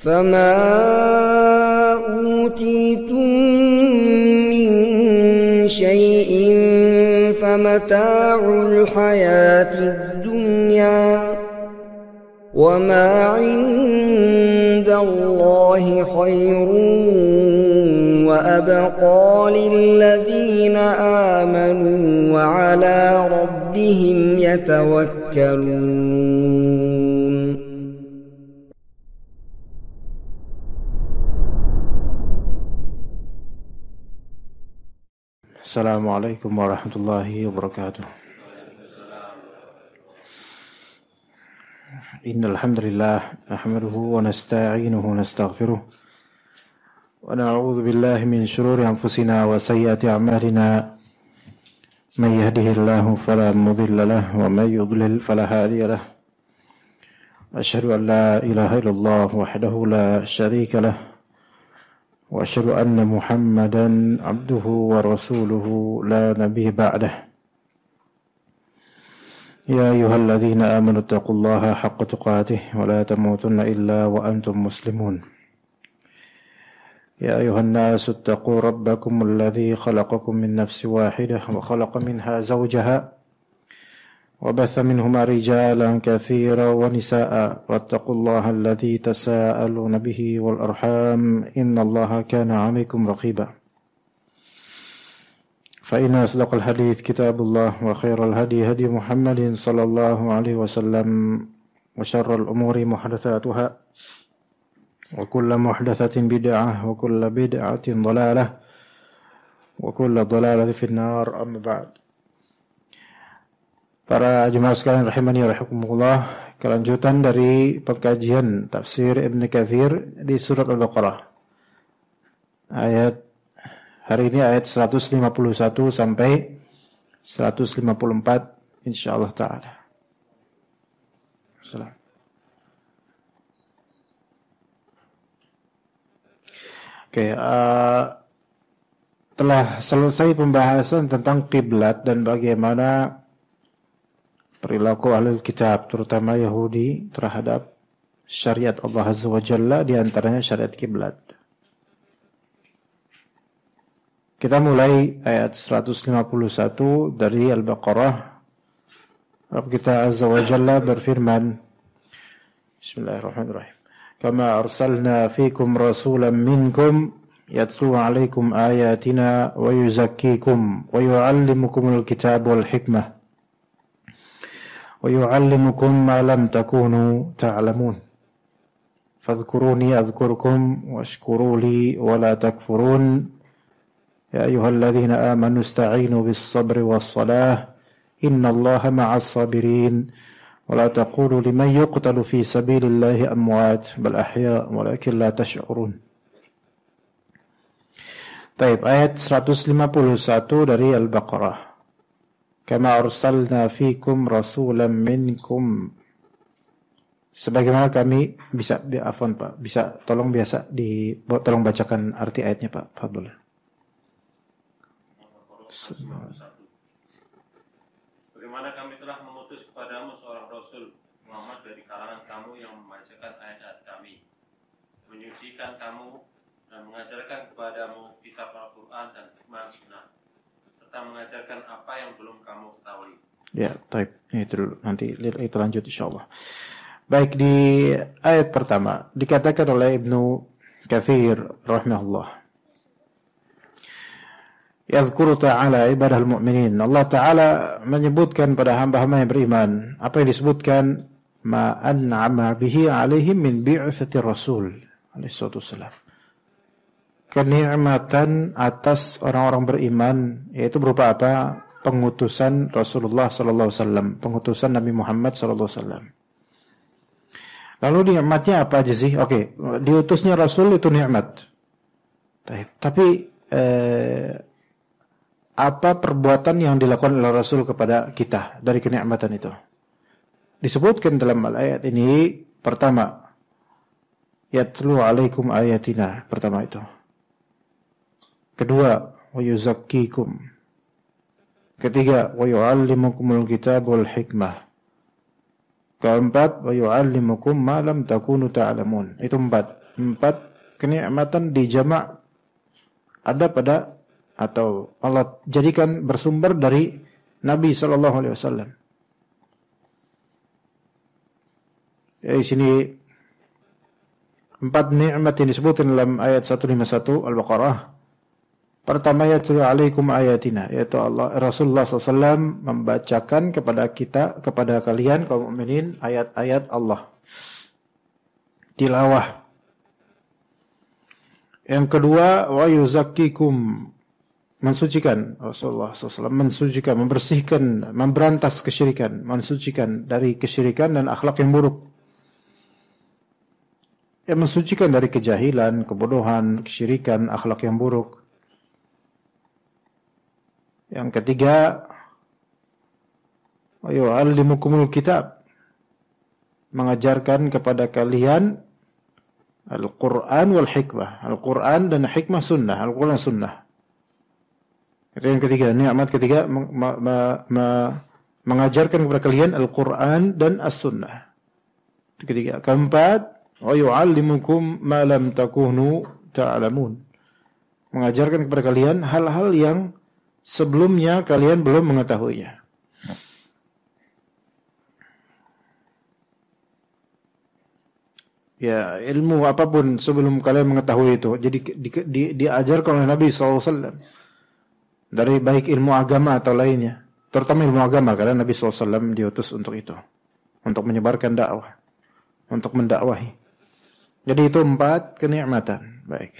فما أوتيتم من شيء فمتاع الحياة الدنيا وما عند الله خير وأبقى للذين آمنوا وعلى ربهم يتوكلون. Assalamualaikum warahmatullahi wabarakatuh. Innal hamdalillah nahmaduhu wa nasta'inuhu wa nastaghfiruh wa na'udzu billahi min shururi anfusina wa sayyiati a'malina. Man yahdihillahu fala mudilla lahu wa man yudlil fala hadiya lahu. Asyhadu an la ilaha illallah wahdahu la syarika lahu. وأشهد أن محمدا عبده ورسوله لا نبي بعده. يا أيها الذين آمنوا اتقوا الله حق تقاته ولا تموتن إلا وأنتم مسلمون. يا أيها الناس اتقوا ربكم الذي خلقكم من نفس واحدة وخلق منها زوجها وبث منهما رجالا كثيرا ونساء واتقوا الله الذي تساءلون به والأرحام إن الله كان عليكم رقيبا. فإن أصدق الحديث كتاب الله وخير الهدي هدي محمد صلى الله عليه وسلم وشر الأمور محدثاتها وكل محدثة بدعة وكل بدعة ضلالة وكل ضلالة في النار. أما بعد. Para jemaah sekalian rahimani wa rahimakumullah, kelanjutan dari pengkajian tafsir Ibnu Katsir di surat Al-Baqarah. Hari ini ayat 151 sampai 154 insyaallah taala. Salam. Oke, telah selesai pembahasan tentang kiblat dan bagaimana perilaku ahlul kitab, terutama Yahudi, terhadap syariat Allah Azza wa Jalla, di antaranya syariat kiblat. Kita mulai ayat 151 dari Al-Baqarah. Rabb kita Azza wa Jalla berfirman, Bismillahirrahmanirrahim. Kama arsalna fikum rasulan minkum yatlu alaikum ayatina wa yuzakkikum wa yuallimukumul kitab wal hikmah ويعلمكم ما لم تكونوا تعلمون فاذكروني أذكركم واشكروا لي ولا تكفرون يا أيها الذين آمنوا استعينوا بالصبر والصلاة إن الله مع الصابرين ولا تقولوا لمن يقتل في سبيل الله أموات بل أحياء ولكن لا تشعرون. Baik, ayat 151 dari Al-Baqarah. Kama arsalna fikum rasulan minkum. Sebagaimana kami bisa Pak, bisa tolong tolong bacakan arti ayatnya Pak Fadl. Sebagaimana kami telah mengutus kepadamu seorang rasul Muhammad dari kalangan kamu yang membacakan ayat-ayat kami, menyucikan kamu dan mengajarkan kepadamu kitab Al-Quran dan hikmah sunnah, serta mengajarkan apa yang belum kamu ketahui. Ya, baik. Itu dulu. Nanti itu lanjut insyaallah. Baik, di ayat pertama dikatakan oleh Ibnu Katsir rahimahullah, Yadhkuru ta'ala ibadahal mu'minin. Allah Ta'ala menyebutkan pada hamba-hamba yang beriman apa yang disebutkan ma an'ama bihi alaihim min bi'tsati rasul alaihi wasallam. Kenikmatan atas orang-orang beriman, yaitu berupa apa? Pengutusan Rasulullah sallallahu alaihi wasallam, pengutusan Nabi Muhammad sallallahu alaihi wasallam. Lalu nikmatnya apa aja sih? Oke, diutusnya Rasul itu nikmat. Tapi apa perbuatan yang dilakukan oleh Rasul kepada kita dari kenikmatan itu? Disebutkan dalam ayat ini, pertama, yatlu alaikum ayatina, pertama itu. Kedua, wa yuzakkikum. Ketiga, wa yu'allimukumul kitab wal hikmah. Keempat, wa yu'allimukum ma lam takunu ta'lamun. Itu 4. 4 kenikmatan dijamak ada pada atau Allah jadikan bersumber dari Nabi sallallahu alaihi wasallam. Ya, di sini 4 nikmat yang disebutkan dalam ayat 151 Al-Baqarah. Pertama, yatlu alaikum ayatina, yaitu Rasulullah SAW membacakan kepada kalian kaum mukminin ayat-ayat Allah. Tilawah. Yang kedua, wa yuzakkikum, mensucikan. Rasulullah SAW mensucikan, membersihkan, memberantas kesyirikan, mensucikan dari kesyirikan dan akhlak yang buruk. Yang mensucikan dari kejahilan, kebodohan, kesyirikan, akhlak yang buruk. Yang ketiga, wa yu'allimukumul kitab, mengajarkan kepada kalian Al-Quran wal hikmah. Al-Quran dan hikmah sunnah. Al-Quran sunnah. Itu yang ketiga. Nikmat ketiga, mengajarkan kepada kalian Al-Quran dan as-sunnah. Itu ketiga. Keempat, wa yu'allimukum ma lam takunu ta'lamun, mengajarkan kepada kalian hal-hal yang sebelumnya kalian belum mengetahuinya. Ya, ilmu apapun sebelum kalian mengetahui itu, jadi diajarkan oleh Nabi SAW. Dari baik ilmu agama atau lainnya, terutama ilmu agama, karena Nabi SAW diutus untuk itu, untuk menyebarkan dakwah, untuk mendakwahi. Jadi itu 4 kenikmatan. Baik.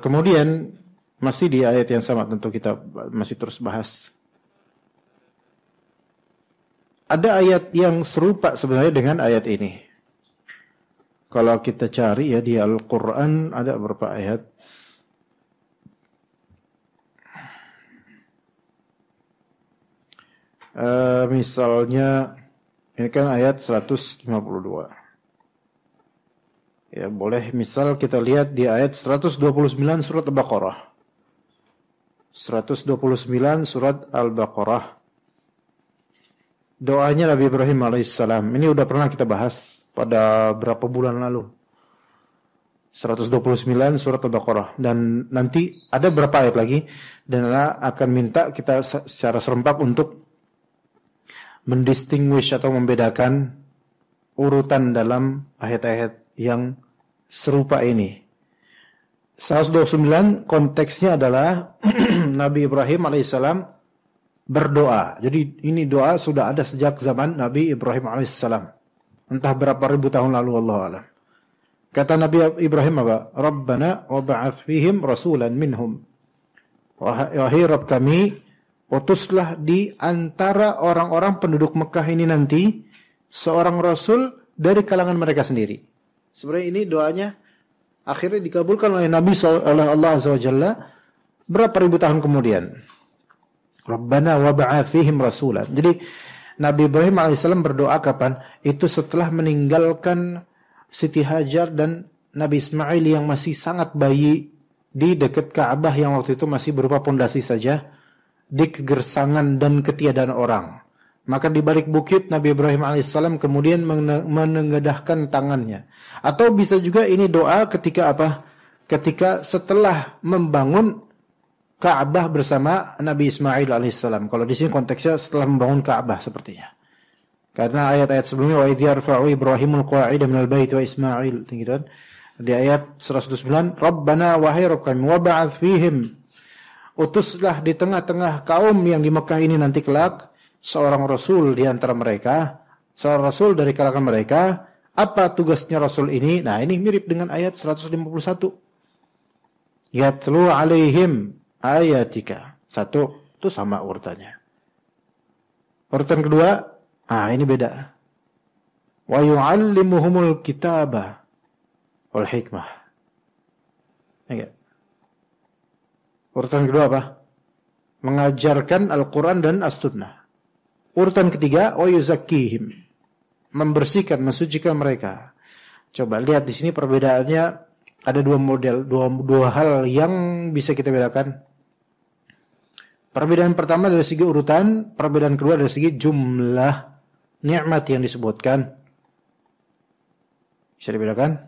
Kemudian masih di ayat yang sama, tentu kita masih terus bahas. Ada ayat yang serupa sebenarnya dengan ayat ini. Kalau kita cari ya di Al-Quran ada beberapa ayat. Misalnya ini kan ayat 152. Ya, boleh misal kita lihat di ayat 129 surat Al-Baqarah. 129 surat Al-Baqarah. Doanya Nabi Ibrahim alaihissalam. Ini udah pernah kita bahas pada berapa bulan lalu. 129 surat Al-Baqarah. Dan nanti ada berapa ayat lagi. Dan Allah akan minta kita secara serempak untuk mendistinguish atau membedakan urutan dalam ayat-ayat yang serupa ini. 129 konteksnya adalah Nabi Ibrahim alaihissalam berdoa. Jadi ini doa sudah ada sejak zaman Nabi Ibrahim alaihissalam. Entah berapa ribu tahun lalu, Allahu a'lam. Kata Nabi Ibrahim apa? Rabbana wa ba'ath fihim rasulan minhum. Wahai Rabb kami, utuslah di antara orang-orang penduduk Mekah ini nanti seorang rasul dari kalangan mereka sendiri. Sebenarnya ini doanya akhirnya dikabulkan oleh Nabi oleh Allah Azza wa Jalla berapa ribu tahun kemudian. Rabbana wa ba'ath fihim rasulan. Jadi Nabi Ibrahim alaihissalam berdoa kapan? Itu setelah meninggalkan Siti Hajar dan Nabi Ismail yang masih sangat bayi di dekat Ka'bah yang waktu itu masih berupa pondasi saja, di kegersangan dan ketiadaan orang. Maka di balik bukit Nabi Ibrahim alaihissalam kemudian menengadahkan tangannya. Atau bisa juga ini doa ketika apa? Ketika setelah membangun Ka'bah bersama Nabi Ismail alaihissalam. Kalau di sini konteksnya setelah membangun Ka'bah sepertinya. Karena ayat-ayat sebelumnya wa idh yarfa'u Ibrahimul qawa'ida minal bait wa Ismail, gitu kan. Di ayat 109, Rabbana wahai Rabb kami wa ba'ath fihim, utuslah di tengah-tengah kaum yang di Mekah ini nanti kelak seorang rasul di antara mereka, seorang rasul dari kalangan mereka. Apa tugasnya rasul ini? Nah, ini mirip dengan ayat 151. Yatlu alaihim ayatika. Satu, itu sama urutannya. Urutan kedua, ini beda. Wa yu'allimuhumul kitaba wal hikmah. Enggak. Urutan kedua apa? Mengajarkan Al-Quran dan As-Sunnah. Urutan ketiga, wa yuzakkihim, membersihkan, mensucikan mereka. Coba lihat di sini perbedaannya, ada dua model, dua hal yang bisa kita bedakan. Perbedaan pertama dari segi urutan, perbedaan kedua dari segi jumlah nikmat yang disebutkan? Bisa dibedakan?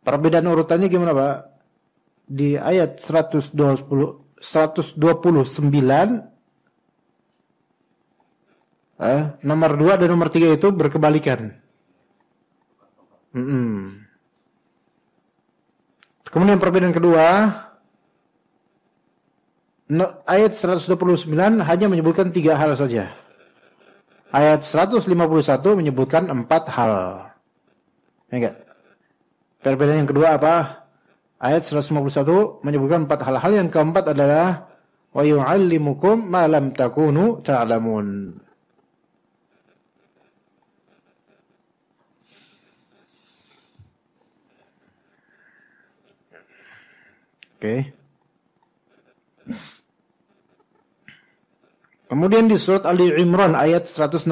Perbedaan urutannya gimana, Pak? Di ayat 129 nomor 2 dan nomor 3 itu berkebalikan. Kemudian perbedaan kedua, ayat 129 hanya menyebutkan 3 hal saja. Ayat 151 menyebutkan 4 hal. Ya enggak? Perbedaan yang kedua apa? Ayat 151 menyebutkan 4 hal. Hal yang keempat adalah wa yu'allimukum ma lam takunu ta'lamun. Oke. Kemudian di surat Ali Imran ayat 164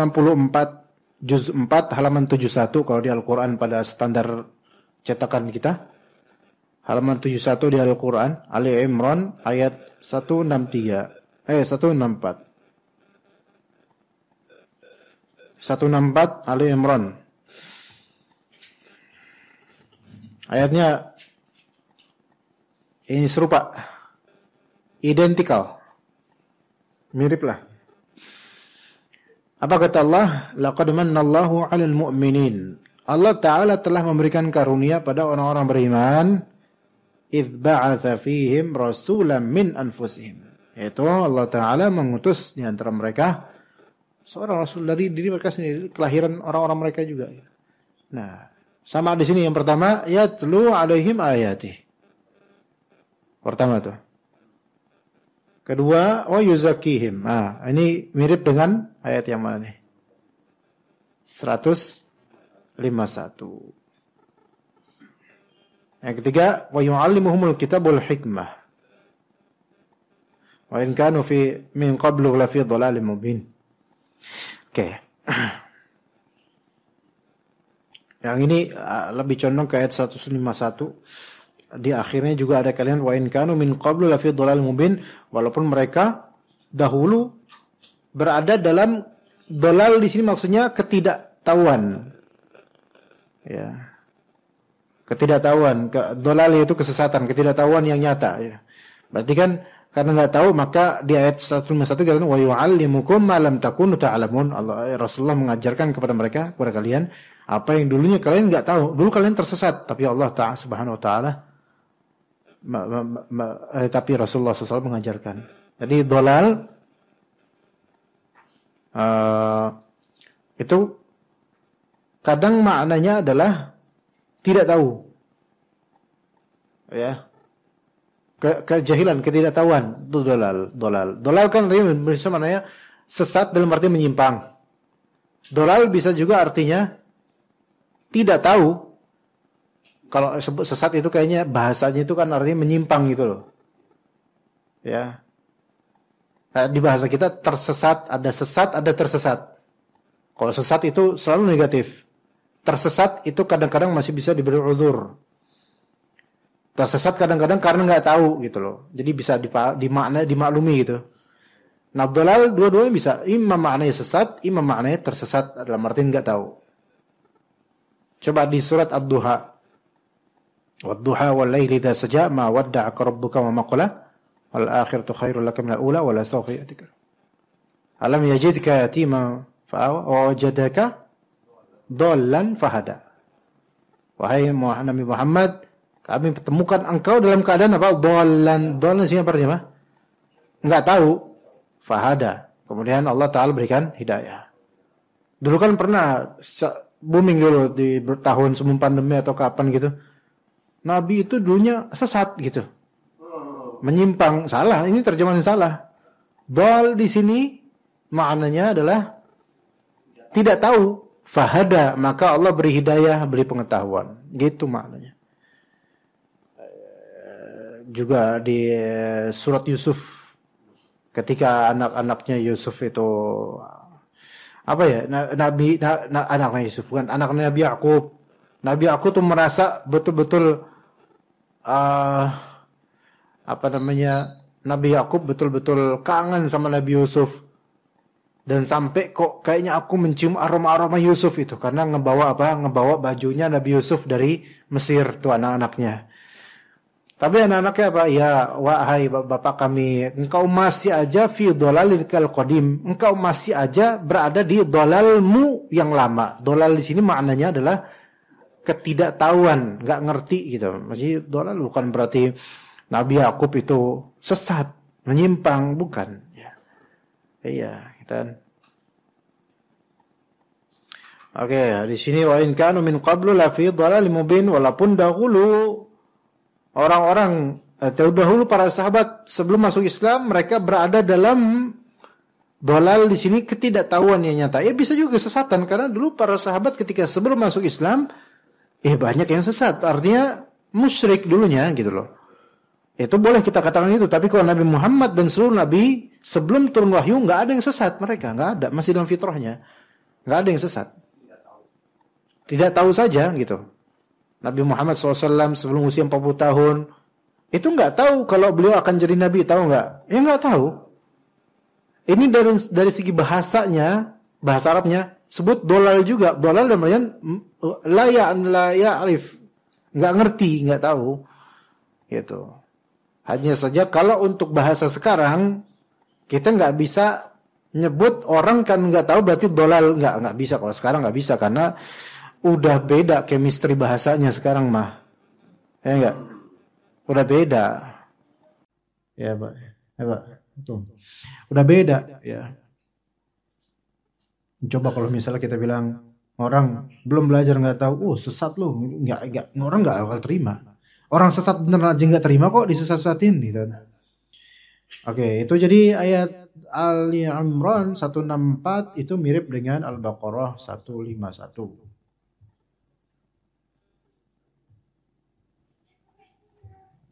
juz 4 halaman 71 kalau di Al-Qur'an pada standar cetakan kita. Halaman 71 di Al-Qur'an, Ali Imran ayat 164. 164 Ali Imran. Ayatnya ini serupa. Identikal. Miriplah. Apa kata Allah? Laqad mannallahu 'alal mu'minin. Allah Ta'ala telah memberikan karunia pada orang-orang beriman. Idz ba'atsa fihim rasulan min anfusihim. Yaitu Allah Ta'ala mengutus di antara mereka seorang rasul dari diri mereka sendiri, kelahiran orang-orang mereka juga. Nah, sama di sini yang pertama, yatlu 'alaihim ayatih. Pertama tuh. Kedua, wa yuzakkihim. Nah, ini mirip dengan ayat yang mana nih? 151. Yang ketiga, wa yu'allimuhumul kitabul hikmah. Wa in kanu min qablu la fi dhalalin mubin. Oke. Yang ini lebih condong ke ayat 151. Di akhirnya juga ada kalian wa in kanu min qablu la fi dhalalin mubin, walaupun mereka dahulu berada dalam dhalal di sini maksudnya ketidaktahuan. Ya. Ketidaktahuan, dhalal itu kesesatan, ketidaktahuan yang nyata ya. Berarti kan karena enggak tahu maka di ayat 151 dikatakan wa yu'allimukum ma lam takunu ta'lamun. Allah Rasulullah mengajarkan kepada mereka, kepada kalian apa yang dulunya kalian enggak tahu. Dulu kalian tersesat, tapi Allah Ta'ala Subhanahu wa taala tapi Rasulullah SAW mengajarkan. Jadi dhalal itu kadang maknanya adalah tidak tahu. Ya. Kejahilan, ketidaktahuan itu dhalal. Dhalal kan artinya bisa maknanya sesat dalam arti menyimpang. Dhalal bisa juga artinya tidak tahu. Kalau sesat itu kayaknya bahasanya itu kan artinya menyimpang gitu loh. Ya. Nah, di bahasa kita tersesat, ada tersesat. Kalau sesat itu selalu negatif. Tersesat itu kadang-kadang masih bisa diberi uzur. Tersesat kadang-kadang karena nggak tahu gitu loh. Jadi bisa dimaklumi gitu. Nah, dhalal dua-duanya bisa. Imam maknanya sesat, imam maknanya tersesat dalam arti nggak tahu. Coba di surat Ad-Duha. Wad-duha wal-laili idza saja ma wadda'aka rabbuka wa ma qala wal akhiratu khairul laka minal ula wa la sawfa ya'tika. Alam yajidka yatima fa'awa wa wajadaka dhallan fahada. Wahai Nabi Muhammad, kami temukan engkau dalam keadaan apa? Dhallan sini apa artinya? Enggak tahu. Fahada. Kemudian Allah Ta'ala berikan hidayah. Dulu kan pernah booming dulu di tahun sebelum pandemi atau kapan gitu. Nabi itu dulunya sesat gitu. Menyimpang, salah. Ini terjemahan salah. Dhal di sini maknanya adalah tidak tahu. Fahada, maka Allah beri hidayah, beri pengetahuan. Gitu maknanya. Juga di surat Yusuf, ketika anak-anaknya Yusuf itu apa ya? Anaknya Yusuf bukan anaknya Nabi Yakub. Nabi Yakub tuh merasa betul-betul Nabi Yakub betul-betul kangen sama Nabi Yusuf. Dan sampai kok kayaknya aku mencium aroma-aroma Yusuf itu karena ngebawa apa? Ngebawa bajunya Nabi Yusuf dari Mesir tuh anak-anaknya. Tapi anak-anaknya apa? Ya, wahai bapak kami, engkau masih aja fi dhalalikal qadim. Engkau masih aja berada di dhalalmu yang lama. Dhalal di sini maknanya adalah ketidaktahuan, enggak ngerti gitu. Masih dhalal bukan berarti Nabi Yakub itu sesat, menyimpang, bukan. Ya. Iya, kita. Oke, di sini wa in kanu min qablu la fi dhalalin mubin, walaupun dahulu orang-orang dahulu para sahabat sebelum masuk Islam mereka berada dalam dhalal di sini ketidaktahuan yang nyata. Ya bisa juga kesesatan karena dulu para sahabat ketika sebelum masuk Islam banyak yang sesat, artinya musyrik dulunya gitu loh. Itu boleh kita katakan itu, tapi kalau Nabi Muhammad dan seluruh nabi sebelum turun wahyu enggak ada yang sesat mereka, enggak ada, masih dalam fitrahnya. Enggak ada yang sesat. Tidak tahu saja gitu. Nabi Muhammad SAW sebelum usia 40 tahun itu enggak tahu kalau beliau akan jadi nabi, tahu enggak? Ya enggak tahu. Ini dari segi bahasanya, bahasa Arabnya sebut dolal juga. Dolal namanya la ya'rif. Enggak ngerti, enggak tahu. Gitu. Hanya saja kalau untuk bahasa sekarang kita enggak bisa nyebut orang kan enggak tahu berarti dolal, enggak bisa. Kalau sekarang enggak bisa karena udah beda chemistry bahasanya sekarang mah. Ya enggak? Udah beda. Ya, Pak. Ya, Pak. Betul. Udah beda, ya. Coba kalau misalnya kita bilang orang belum belajar enggak tahu, sesat lu. Enggak orang enggak bakal terima. Orang sesat bener aja enggak terima kok disesat-sesatin gitu. Oke, itu jadi ayat Ali Imran 164 itu mirip dengan Al-Baqarah 151.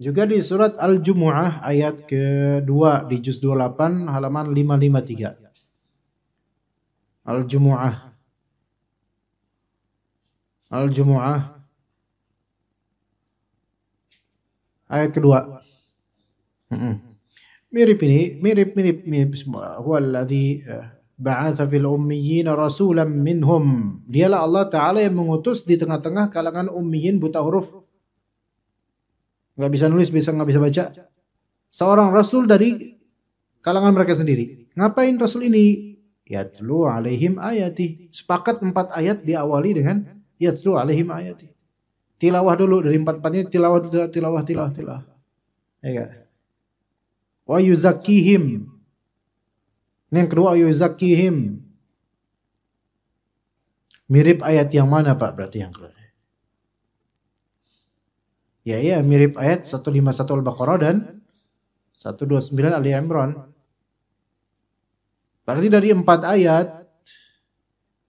Juga di surat Al-Jumu'ah ayat kedua di juz 28 halaman 553. Al-Jumu'ah. Al-Jumu'ah ayat kedua. Mirip semua. Huwallazi ba'atsa fil ummiyina rasulan minhum. Dialah Allah Ta'ala yang mengutus di tengah-tengah kalangan ummiyin buta huruf. Enggak bisa nulis, enggak bisa baca. Seorang rasul dari kalangan mereka sendiri. Ngapain rasul ini? Yatlu alaihim ayati. Sepakat 4 ayat diawali dengan yatlu alaihim ayati. Tilawah dulu dari 4-4-nya tilawah. Ya. Wa yuzakkihim. Yang kedua yuzakkihim. Mirip ayat yang mana Pak berarti yang kedua? Ya, mirip ayat 151 Al-Baqarah dan 129 Ali Imran. Berarti dari 4 ayat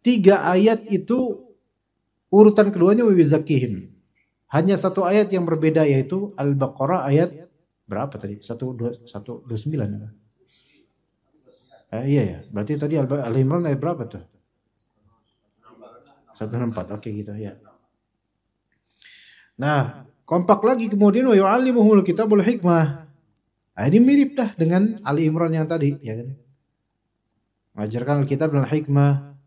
3 ayat itu urutan keduanya wa yuzakkihim. Hanya 1 ayat yang berbeda yaitu Al-Baqarah ayat berapa tadi? 129 ya. Iya ya. Berarti tadi Al-Imran ayat berapa tuh? 164. Oke gitu ya. Nah, kompak lagi kemudian wa yu'allimuhumul kitabul hikmah. Nah, ini mirip dah dengan Ali Imran yang tadi, ya kan? Mengajarkan Alkitab dan hikmah.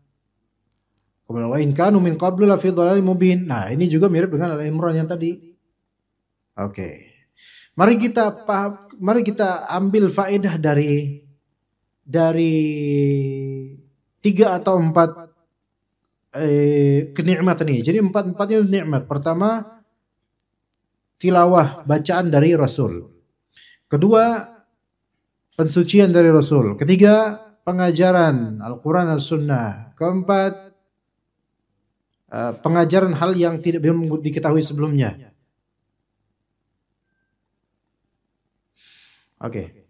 Kemudian wa in kanu min qablu la fi dhalalin mubin. Nah, ini juga mirip dengan Ali Imran yang tadi. Oke. Mari kita ambil faedah dari 3 atau 4 kenikmatan ini. Jadi 4-4-nya nikmat. Pertama, tilawah bacaan dari Rasul. Kedua, pensucian dari Rasul. Ketiga, pengajaran Al-Quran dan Sunnah. Keempat, pengajaran hal yang belum diketahui sebelumnya. Oke.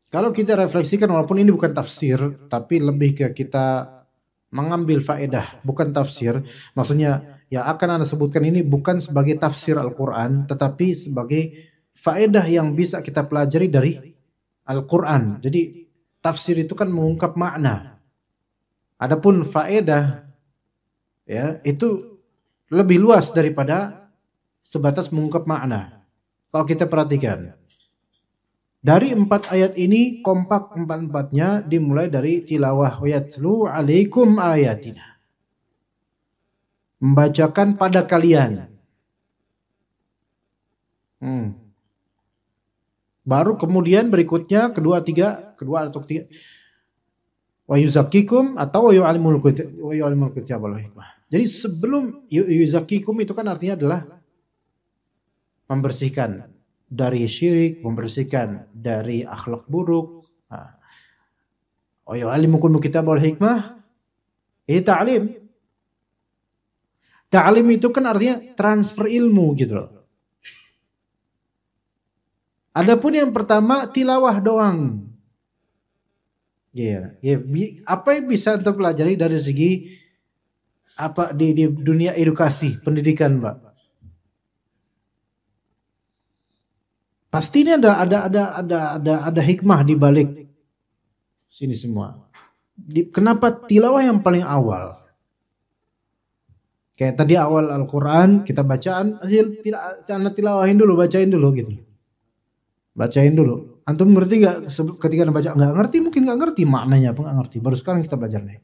Kalau kita refleksikan, walaupun ini bukan tafsir, tapi lebih ke kita mengambil faedah, bukan tafsir. Maksudnya, yang akan Anda sebutkan ini bukan sebagai tafsir Al-Quran, tetapi sebagai faedah yang bisa kita pelajari dari Al-Quran. Jadi, tafsir itu kan mengungkap makna. Adapun faedah, ya, itu lebih luas daripada sebatas mengungkap makna. Kalau kita perhatikan, Dari 4 ayat ini kompak 4-4-nya dimulai dari tilawah yatlu alaikum ayatina. Membacakan pada kalian. Baru kemudian berikutnya kedua atau ketiga wa yuzakkikum atau wa yu'allimul kitab wal hikmah. Jadi sebelum yuzakkikum itu kan artinya adalah membersihkan dari syirik, membersihkan dari akhlak buruk. Wa yu'allimul kitab wal hikmah. Ini ta'lim. Ta'lim itu kan artinya transfer ilmu gitu loh. Adapun yang pertama tilawah doang. Ya, apa yang bisa untuk pelajari dari segi apa di dunia edukasi, pendidikan, Pak? Pasti ini ada hikmah di balik sini semua. Kenapa tilawah yang paling awal? Kayak tadi awal Al-Quran kita bacaan, jangan tilawahin dulu, bacain dulu gitu. Bacain dulu. Antum ngerti nggak ketika baca? Nggak ngerti, mungkin nggak ngerti maknanya apa, nggak ngerti. Baru sekarang kita belajar nih.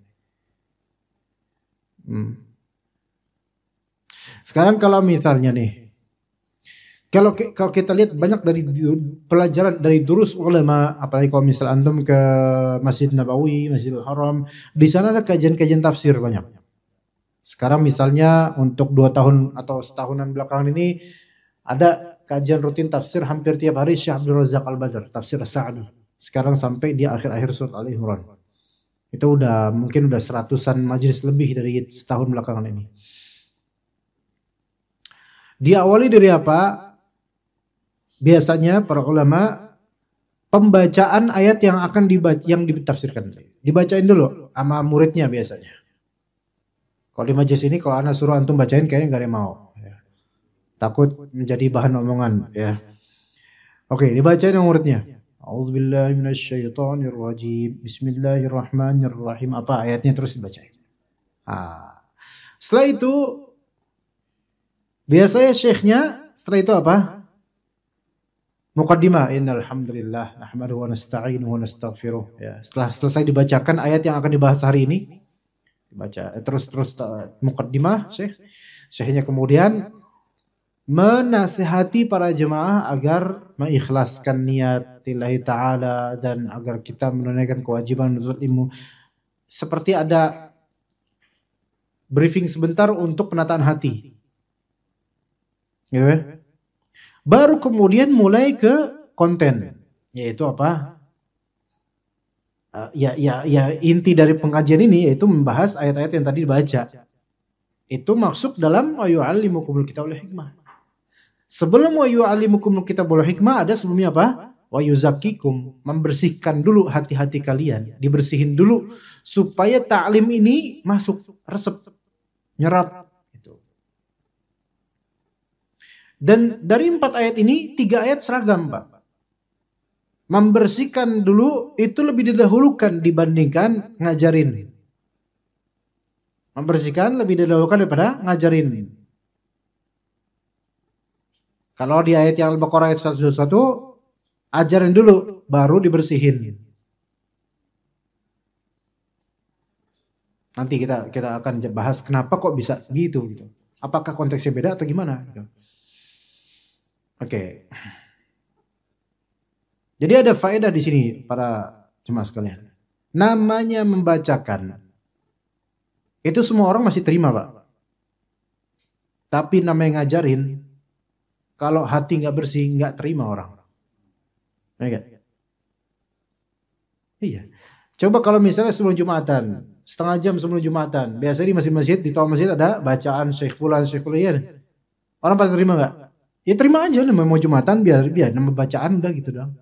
Sekarang kalau misalnya nih, kalau kita lihat banyak dari pelajaran dari durus ulama, apalagi kalau misal antum ke Masjid Nabawi, Masjidil Haram, di sana ada kajian-kajian tafsir banyak. Sekarang misalnya untuk 2 tahun atau setahunan belakangan ini ada kajian rutin tafsir hampir tiap hari Syekh Abdul Razak Al-Badr, tafsir Sa'di. Sekarang sampai di akhir-akhir surat Al-Imran. Itu mungkin udah 100-an majelis lebih dari setahun belakangan ini. Diawali dari apa? Biasanya para ulama pembacaan ayat yang akan ditafsirkan. Dibacain dulu sama muridnya biasanya. Kalau di majelis ini kalau anak suruh antum bacain kayaknya enggak ada yang mau. Takut menjadi bahan omongan ya. Oke, dibacain yang muridnya. A'udzubillahi minasyaitonirrajim. Bismillahirrahmanirrahim. Apa ayatnya terus dibacain. Setelah itu biasanya syekhnya setelah itu apa? Muqaddimah, innal hamdalillah nahmaduhu wa nasta'inuhu wa nastaghfiruh. Ya, setelah selesai dibacakan ayat yang akan dibahas hari ini, dibaca terus muqaddimah syekhnya kemudian menasihati para jemaah agar mengikhlaskan niat lillahi ta'ala dan agar kita menunaikan kewajiban menuntut ilmu. Seperti ada briefing sebentar untuk penataan hati. Ya. Baru kemudian mulai ke konten, yaitu apa? Ya inti dari pengajian ini yaitu membahas ayat-ayat yang tadi dibaca. Itu masuk dalam wa yu'allimukumul kitab wal hikmah. Sebelum wa yu'allimukumul kitab wal hikmah ada sebelumnya apa? Wa yuzakkikum, membersihkan dulu hati-hati kalian, dibersihin dulu supaya ta'lim ini masuk, resep, nyerap gitu. Dan dari 4 ayat ini 3 ayat seragam, Pak. Membersihkan dulu itu lebih didahulukan dibandingkan ngajarin. Membersihkan lebih didahulukan daripada ngajarin. Kalau di ayat yang Al-Baqarah ayat 121, ajarin dulu, baru dibersihin. Nanti kita akan bahas kenapa kok bisa gitu. Apakah konteksnya beda atau gimana? Oke. Jadi ada faedah di sini para jemaah sekalian. Namanya membacakan. Itu semua orang masih terima, Pak. Tapi namanya ngajarin, kalau hati nggak bersih, nggak terima orang. Iya. Coba kalau misalnya sebelum Jumatan, setengah jam sebelum Jumatan, biasanya di masjid-masjid, di toa masjid ada bacaan Syekh Fulan, Syekh Fulan. Orang pada terima nggak? Ya terima aja, namanya mau Jumatan, biar nama bacaan udah gitu dong.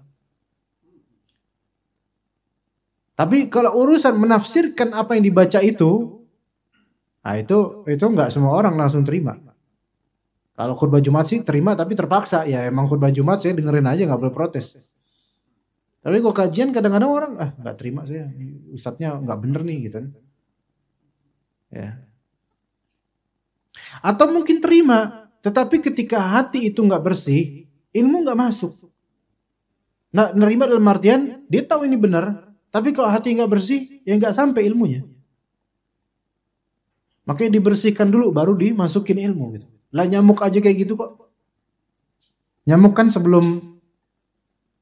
Tapi kalau urusan menafsirkan apa yang dibaca itu, nah itu nggak semua orang langsung terima. Kalau khutbah Jumat sih terima tapi terpaksa. Ya emang khutbah Jumat saya dengerin aja, nggak boleh protes. Tapi kok kajian kadang-kadang orang nggak terima saya, ustadznya nggak bener nih gitu. Ya. Atau mungkin terima, tetapi ketika hati itu nggak bersih, ilmu nggak masuk. Nah, nerima dalam artian dia tahu ini benar, tapi kalau hati nggak bersih, ya nggak sampai ilmunya. Makanya dibersihkan dulu, baru dimasukin ilmu gitu. Lah nyamuk aja kayak gitu kok. Nyamuk kan sebelum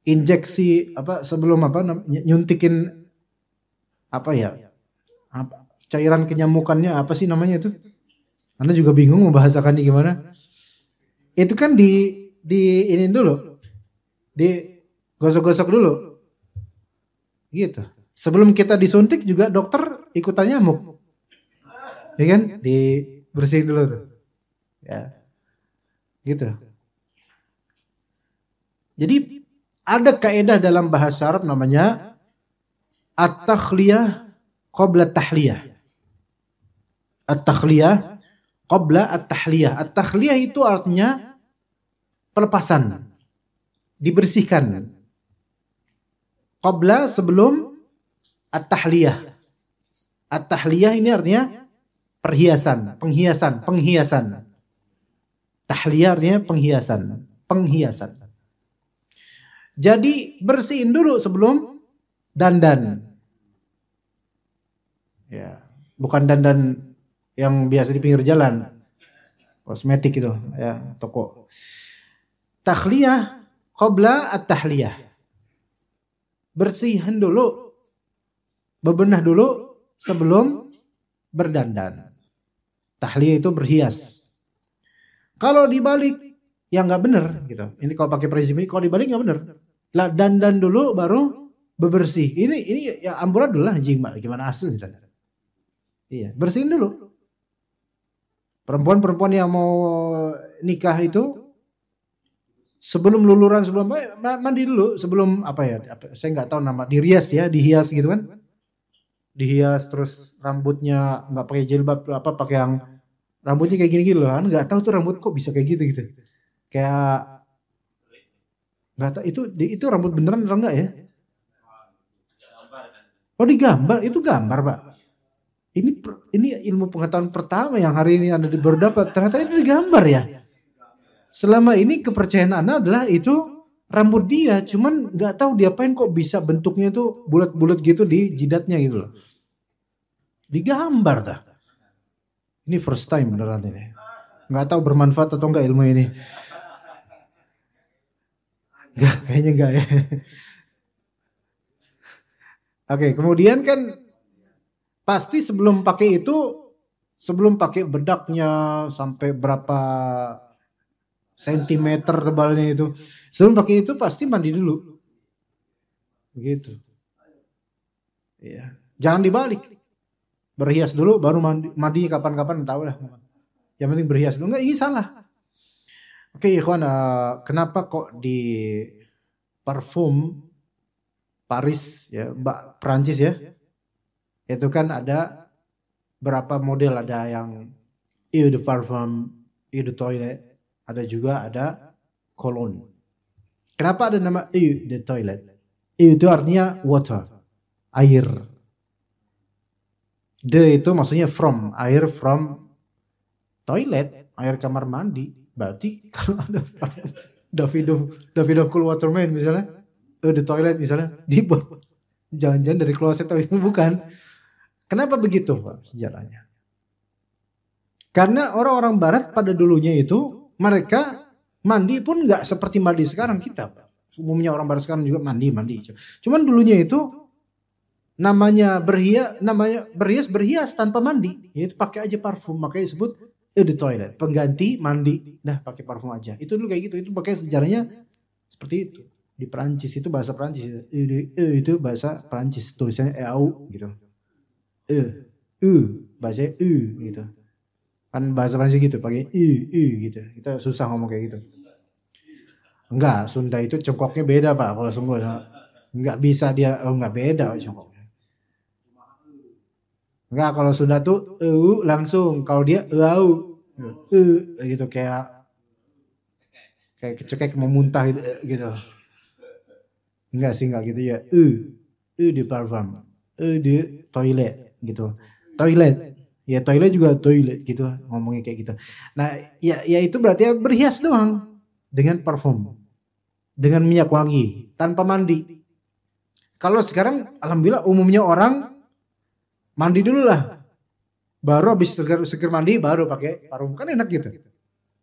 injeksi sebelum nyuntikin cairan kenyamukannya apa sih namanya itu? Anda juga bingung membahasakannya gimana? Itu kan di ini dulu, digosok-gosok dulu, gitu. Sebelum kita disuntik juga dokter ikutan nyamuk, ya kan? Dibersihin dulu tuh, ya, gitu. Jadi ada kaidah dalam bahasa Arab namanya at-takhliyah qabla at-tahliyah. At-takhliyah qabla at-tahliyah. At-takhliyah itu artinya pelepasan, dibersihkan. Qabla sebelum at-tahliyah. At-tahliyah ini artinya perhiasan, penghiasan. Tahliyah artinya penghiasan. Jadi bersihin dulu sebelum dandan. Ya, bukan dandan yang biasa di pinggir jalan, kosmetik itu, ya, toko. Takhliyah qabla at-tahliyah. Bersihin dulu, bebenah dulu sebelum berdandan. Tahliyah itu berhias. Kalau dibalik, ya nggak benar gitu. Ini kalau pakai prinsip ini, kalau dibalik nggak benar. Lah dandan dulu baru bebersih. Ini ya amburadul lah gimana aslinya. Iya, bersihin dulu. Perempuan yang mau nikah itu sebelum luluran, sebelum mandi dulu, sebelum saya nggak tahu nama, dihias gitu kan. Dihias terus rambutnya nggak pakai jilbab, pakai yang rambutnya kayak gini loh kan, nggak tahu tuh rambut kok bisa kayak gitu. Kayak nggak tahu itu rambut beneran atau enggak ya? Oh digambar, itu gambar Pak. Ini ilmu pengetahuan pertama yang hari ini Anda baru dapat. Ternyata itu digambar ya. Selama ini kepercayaan Anda adalah itu rambut dia, cuman nggak tahu diapain kok bisa bentuknya itu bulat-bulat gitu di jidatnya gitu loh. Digambar dah. Ini first time beneran ini. Nggak tahu bermanfaat atau enggak ilmu ini. Enggak, kayaknya enggak ya. Oke, kemudian kan pasti sebelum pakai bedaknya sampai berapa sentimeter tebalnya itu, sebelum pakai itu pasti mandi dulu. Begitu. Iya. Jangan dibalik. Berhias dulu baru mandi kapan-kapan tahu lah. Yang penting berhias dulu. Enggak, ini salah. Oke, ikhwan, kenapa kok di parfum Paris ya, Prancis ya? Itu kan ada berapa model, ada yang eau de parfum, eau de toilette, ada cologne. Kenapa ada nama eau de toilette? Eau itu artinya water, air. De itu maksudnya from, air from toilet, air kamar mandi. Berarti kalau ada Davidoff Cool Waterman misalnya, di toilet misalnya, dibuat jangan-jangan dari kloset tapi bukan. Kenapa begitu Pak sejarahnya? Karena orang-orang Barat pada dulunya itu mereka mandi pun nggak seperti mandi sekarang kita. Umumnya orang Barat sekarang juga mandi. Cuman dulunya itu namanya berhias tanpa mandi, yaitu pakai aja parfum, makanya disebut di toilet, pengganti mandi, pakai parfum aja. Itu dulu kayak gitu, itu pakai sejarahnya seperti itu. Di Perancis itu bahasa Perancis, itu bahasa Perancis, tulisannya EAU gitu. Bahasa gitu. Kan bahasa Perancis gitu, pakai gitu. Kita susah ngomong kayak gitu. Enggak, Sunda itu cengkoknya beda Pak, kalau sungguh enggak bisa dia, enggak beda cengkoknya. Enggak, kalau Sunda tuh langsung, kalau dia gitu kayak kecekek mau muntah gitu. Enggak sih, enggak gitu ya. Di parfum, di toilet gitu. Toilet. Ya toilet juga toilet gitu, ngomongnya kayak gitu. Nah, ya itu berarti berhias doang dengan parfum. dengan minyak wangi tanpa mandi. Kalau sekarang alhamdulillah umumnya orang mandi dulu lah, baru habis seger mandi baru pakai parfum, kan enak gitu.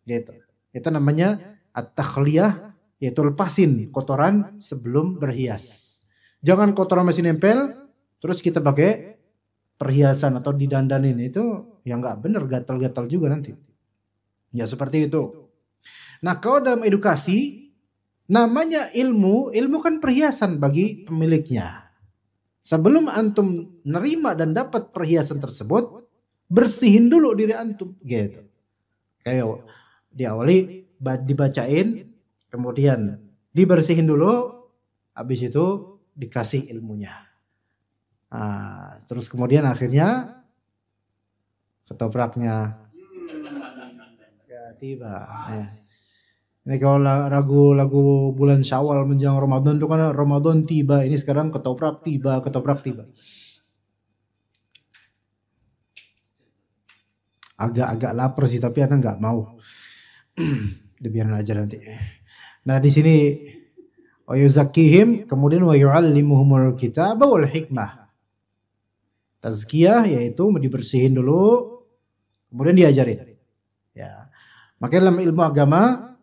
Gitu. Itu namanya at-takhliyah, yaitu lepasin kotoran sebelum berhias. Jangan kotoran masih nempel terus kita pakai perhiasan atau didandanin, itu yang nggak bener, gatal-gatal juga nanti. Ya seperti itu. Nah kalau dalam edukasi, namanya ilmu kan perhiasan bagi pemiliknya. Sebelum antum nerima dan dapat perhiasan tersebut, bersihin dulu diri antum, gitu. Kayak diawali dibacain, kemudian dibersihin dulu, habis itu dikasih ilmunya. Nah, terus kemudian akhirnya ketopraknya ya tiba. Ya. Ini kalau lagu bulan Syawal menjelang Ramadan itu kan Ramadan tiba. Ini sekarang ketoprak tiba. Agak lapar sih, tapi anak nggak mau. Dibiarin aja nanti. Nah di sini wa yuzakihim, kemudian wa yu'allimuhumul kitaba wal hikmah. Tazkiyah yaitu dibersihin dulu, kemudian diajarin. Ya. Makanya dalam ilmu agama,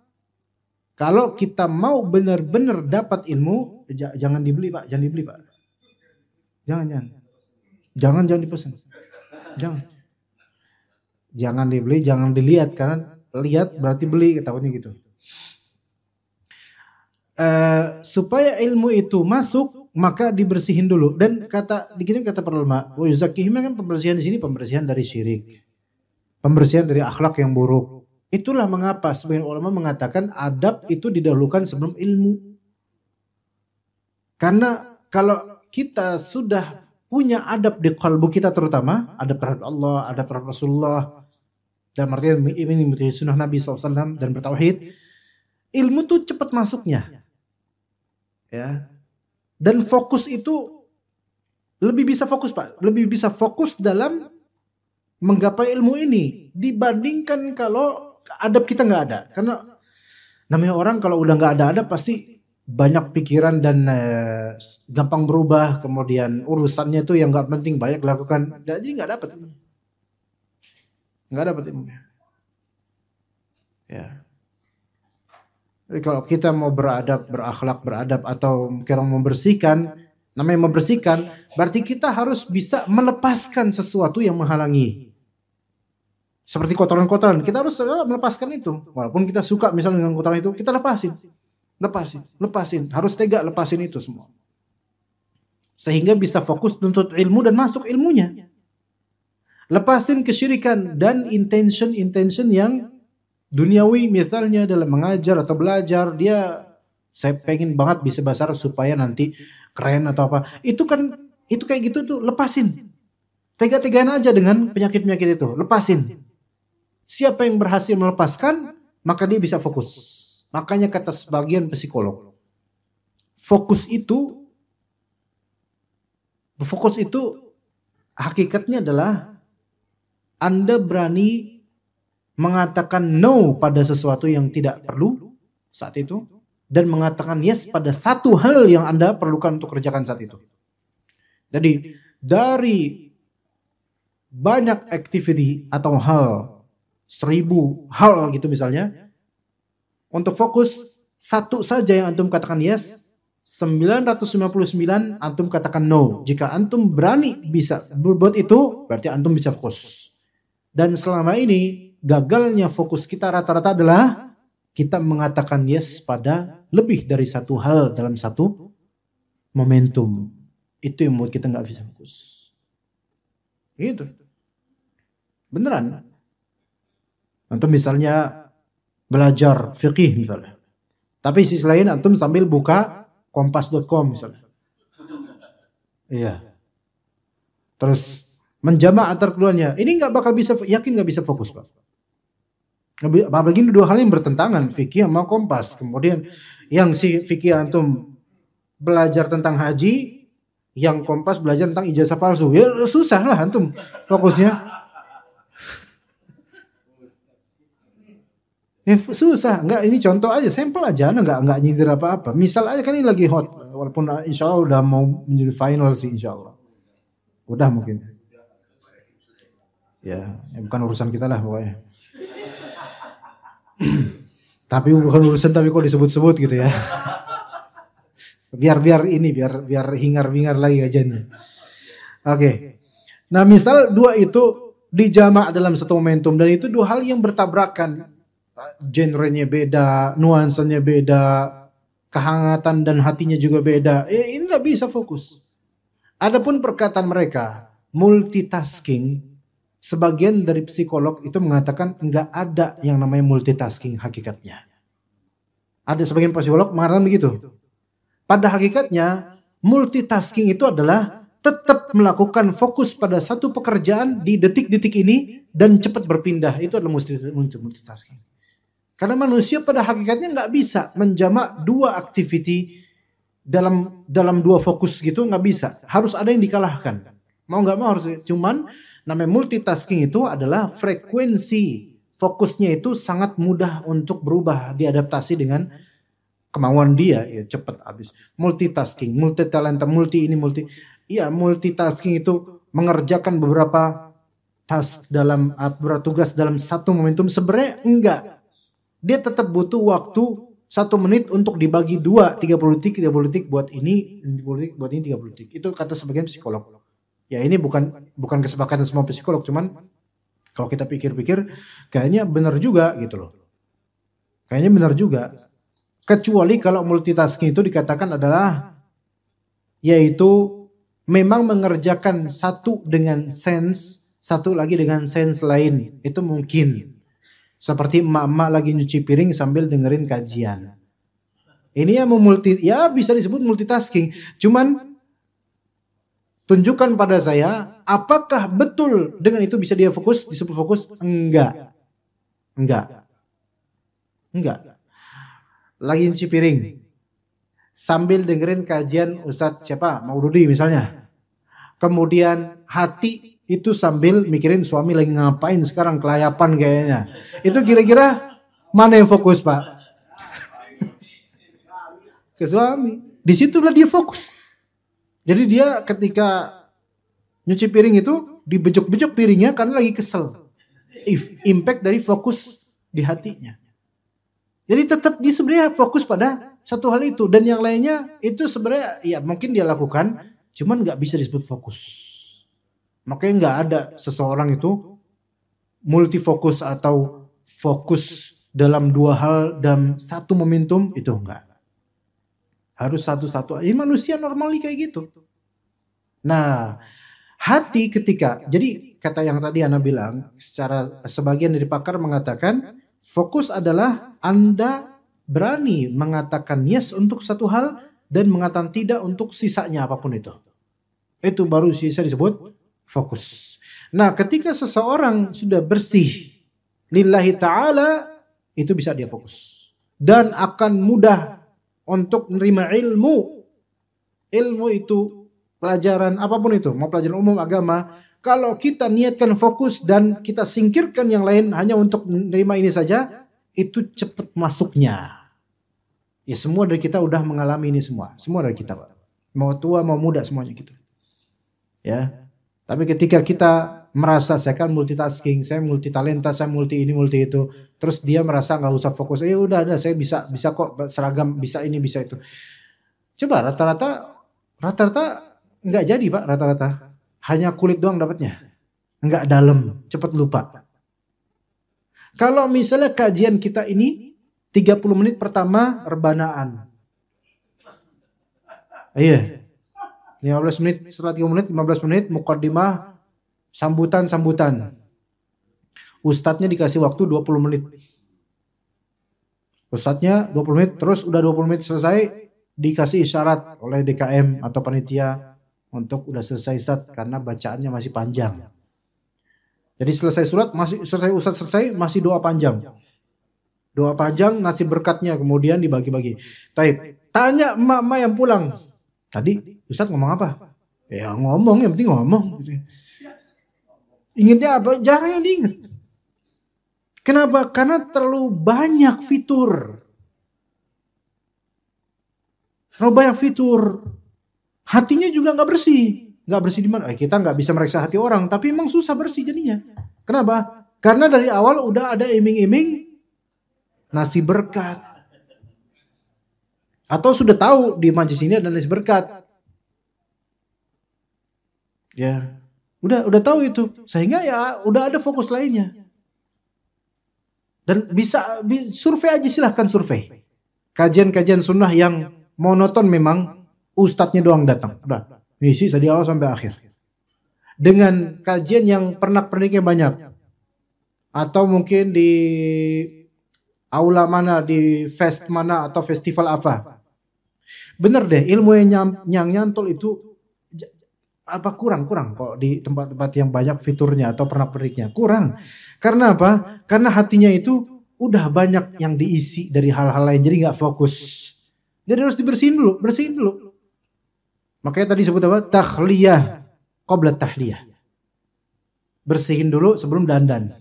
kalau kita mau benar-benar dapat ilmu, jangan dibeli Pak, Jangan dipesan. Jangan dibeli, jangan dilihat, karena lihat berarti beli, takutnya gitu. Supaya ilmu itu masuk, maka dibersihin dulu. Dan kata para ulama, wa yuzakihim kan pembersihan di sini pembersihan dari syirik, pembersihan dari akhlak yang buruk. Itulah mengapa sebagian ulama mengatakan adab itu didahulukan sebelum ilmu. Karena kalau kita sudah punya adab di kalbu kita, terutama adab terhadap Allah, adab terhadap Rasulullah, dan artinya ini mengikuti sunnah Nabi SAW dan bertauhid, ilmu tuh cepat masuknya. Ya. Dan fokus itu lebih bisa fokus Pak, lebih bisa fokus dalam menggapai ilmu ini dibandingkan kalau adab kita nggak ada. Karena namanya orang kalau udah nggak ada adab pasti banyak pikiran dan gampang berubah, kemudian urusannya tuh yang nggak penting banyak dilakukan, jadi nggak dapat ilmu. Ya. Jadi kalau kita mau beradab, berakhlak, beradab, atau kita membersihkan, namanya membersihkan, berarti kita harus bisa melepaskan sesuatu yang menghalangi. Seperti kotoran-kotoran, kita harus melepaskan itu. Walaupun kita suka misalnya dengan kotoran itu, kita lepasin. Harus tega lepasin itu semua. Sehingga bisa fokus nuntut ilmu dan masuk ilmunya. Lepasin kesyirikan dan intention yang duniawi, misalnya dalam mengajar atau belajar, saya pengen banget bisa bahasa Arab supaya nanti keren atau apa. Itu kayak gitu tuh, lepasin. Tega-tegaan aja dengan penyakit-penyakit itu, lepasin. Siapa yang berhasil melepaskan, maka dia bisa fokus. Makanya kata sebagian psikolog, fokus itu hakikatnya adalah Anda berani mengatakan no pada sesuatu yang tidak perlu saat itu, dan mengatakan yes pada satu hal yang Anda perlukan untuk kerjakan saat itu. Jadi dari banyak activity atau hal, 1000 hal gitu misalnya, untuk fokus satu saja yang antum katakan yes, 999 antum katakan no. Jika antum berani bisa berbuat itu, berarti antum bisa fokus. Dan selama ini gagalnya fokus kita rata-rata adalah kita mengatakan yes pada lebih dari satu hal dalam satu momentum. Itu yang membuat kita nggak bisa fokus. Gitu. Beneran. Antum misalnya belajar fikih misalnya. Tapi sisi lain antum sambil buka kompas.com misalnya. Iya. Terus menjamak antar keduanya. Ini nggak bakal bisa, yakin nggak bisa fokus Pak. Apalagi ini dua hal yang bertentangan, fikih sama kompas. Kemudian yang si fikih antum belajar tentang haji, yang kompas belajar tentang ijazah palsu. Ya susah lah antum fokusnya. Susah, enggak, ini contoh aja, sampel aja, enggak nyindir apa-apa. Misal aja kan ini lagi hot, walaupun insya Allah udah mau menjadi final sih insya Allah. Udah mungkin. Ya bukan urusan kita lah pokoknya. Tapi bukan urusan, tapi kok disebut-sebut gitu ya. Biar hingar-bingar lagi kajiannya. Oke. Nah misal dua itu dijamak dalam satu momentum, dan itu dua hal yang bertabrakan. Genrenya beda, nuansanya beda, kehangatan dan hatinya juga beda. Ini nggak bisa fokus. Adapun perkataan mereka multitasking, sebagian dari psikolog itu mengatakan nggak ada yang namanya multitasking hakikatnya. Ada sebagian psikolog mengatakan begitu. Pada hakikatnya multitasking itu adalah tetap melakukan fokus pada satu pekerjaan di detik-detik ini dan cepat berpindah. Itu adalah multitasking. Karena manusia pada hakikatnya nggak bisa menjamak dua activity dalam dua fokus gitu, nggak bisa. Harus ada yang dikalahkan. Mau nggak mau harus. Cuman namanya multitasking itu adalah frekuensi fokusnya itu sangat mudah untuk berubah, diadaptasi dengan kemauan dia, ya cepat habis. Multitasking, multi talenta, multitasking itu mengerjakan beberapa task dalam beberapa tugas dalam satu momentum. Sebenarnya enggak. Dia tetap butuh waktu 1 menit untuk dibagi 30 detik buat ini, 30 detik buat ini, 30 detik. Itu kata sebagian psikolog. Ya ini bukan kesepakatan semua psikolog, cuman kalau kita pikir-pikir kayaknya benar juga gitu loh. Kayaknya benar juga. Kecuali kalau multitasking itu dikatakan adalah yaitu memang mengerjakan satu dengan sense, satu lagi dengan sense lain. Itu mungkin. Seperti emak-emak lagi nyuci piring sambil dengerin kajian. Ini ya bisa disebut multitasking. Cuman tunjukkan pada saya, apakah betul dengan itu bisa dia fokus, disebut fokus? Enggak. Lagi nyuci piring sambil dengerin kajian Ustadz siapa? Maududi misalnya. Kemudian hati itu sambil mikirin suami lagi ngapain sekarang, kelayapan kayaknya. Itu kira-kira mana yang fokus, Pak? Ke suami. Disitulah dia fokus. Jadi dia ketika nyuci piring itu dibejok-bejok piringnya karena lagi kesel. Impact dari fokus di hatinya. Jadi tetap dia sebenarnya fokus pada satu hal itu, dan yang lainnya itu sebenarnya ya mungkin dia lakukan, cuman nggak bisa disebut fokus. Makanya nggak ada seseorang itu multifokus atau fokus dalam dua hal dalam satu momentum, itu enggak. Harus satu-satu. Manusia normal kayak gitu. Nah, hati ketika, jadi kata yang tadi Ana bilang, secara sebagian dari pakar mengatakan fokus adalah Anda berani mengatakan yes untuk satu hal dan mengatakan tidak untuk sisanya apapun itu. Itu baru sisa disebut fokus. Nah, ketika seseorang sudah bersih lillahi ta'ala, itu bisa dia fokus. Dan akan mudah untuk menerima ilmu. Ilmu itu pelajaran apapun itu, mau pelajaran umum, agama. Kalau kita niatkan fokus dan kita singkirkan yang lain hanya untuk menerima ini saja, itu cepat masuknya. Ya semua dari kita udah mengalami ini semua. Semua dari kita, Pak. Mau tua, mau muda, semuanya gitu. Ya. Tapi ketika kita merasa saya kan multitasking, saya multi talenta, saya multi ini, multi itu, terus dia merasa nggak usah fokus, udah ada, saya bisa kok seragam, bisa ini, bisa itu. Coba rata-rata nggak jadi, Pak, rata-rata hanya kulit doang dapatnya, nggak dalam, cepat lupa. Kalau misalnya kajian kita ini 30 menit pertama rebanaan, iya. 15 menit, setelah 3 menit, 15 menit, muqaddimah, sambutan. Ustadznya dikasih waktu 20 menit. Ustadznya 20 menit, terus udah 20 menit selesai, dikasih isyarat oleh DKM atau panitia untuk udah selesai Ustadz, karena bacaannya masih panjang. Jadi selesai surat, Ustadz selesai, masih doa panjang. Doa panjang, nasi berkatnya kemudian dibagi-bagi. Tanya emak-emak yang pulang. Tadi Ustadz ngomong apa? Ya ngomong, yang penting ngomong. Ingatnya apa? Jarang yang diingat. Kenapa? Karena terlalu banyak fitur. Terlalu banyak fitur. Hatinya juga nggak bersih. Nggak bersih di mana? Kita nggak bisa meriksa hati orang, tapi emang susah bersih jadinya. Kenapa? Karena dari awal udah ada iming-iming nasi berkat. Atau sudah tahu di majelis ini ada nasi berkat. Ya, udah tahu itu. Sehingga ya udah ada fokus lainnya. Dan bisa survei aja, silahkan survei. Kajian-kajian sunnah yang monoton memang ustadznya doang datang. Udah, misi dari awal sampai akhir. Dengan kajian yang pernak-perniknya banyak. Atau mungkin di aula mana, di fest mana, atau festival apa. Bener deh, ilmu yang nyantol itu kurang kok di tempat-tempat yang banyak fiturnya atau pernak-perniknya. Kurang. Karena apa? Karena hatinya itu udah banyak yang diisi dari hal-hal lain, jadi nggak fokus. Jadi harus bersihin dulu. Makanya tadi sebut apa? Tahliyah qabla tahliyah. Bersihin dulu sebelum dandan.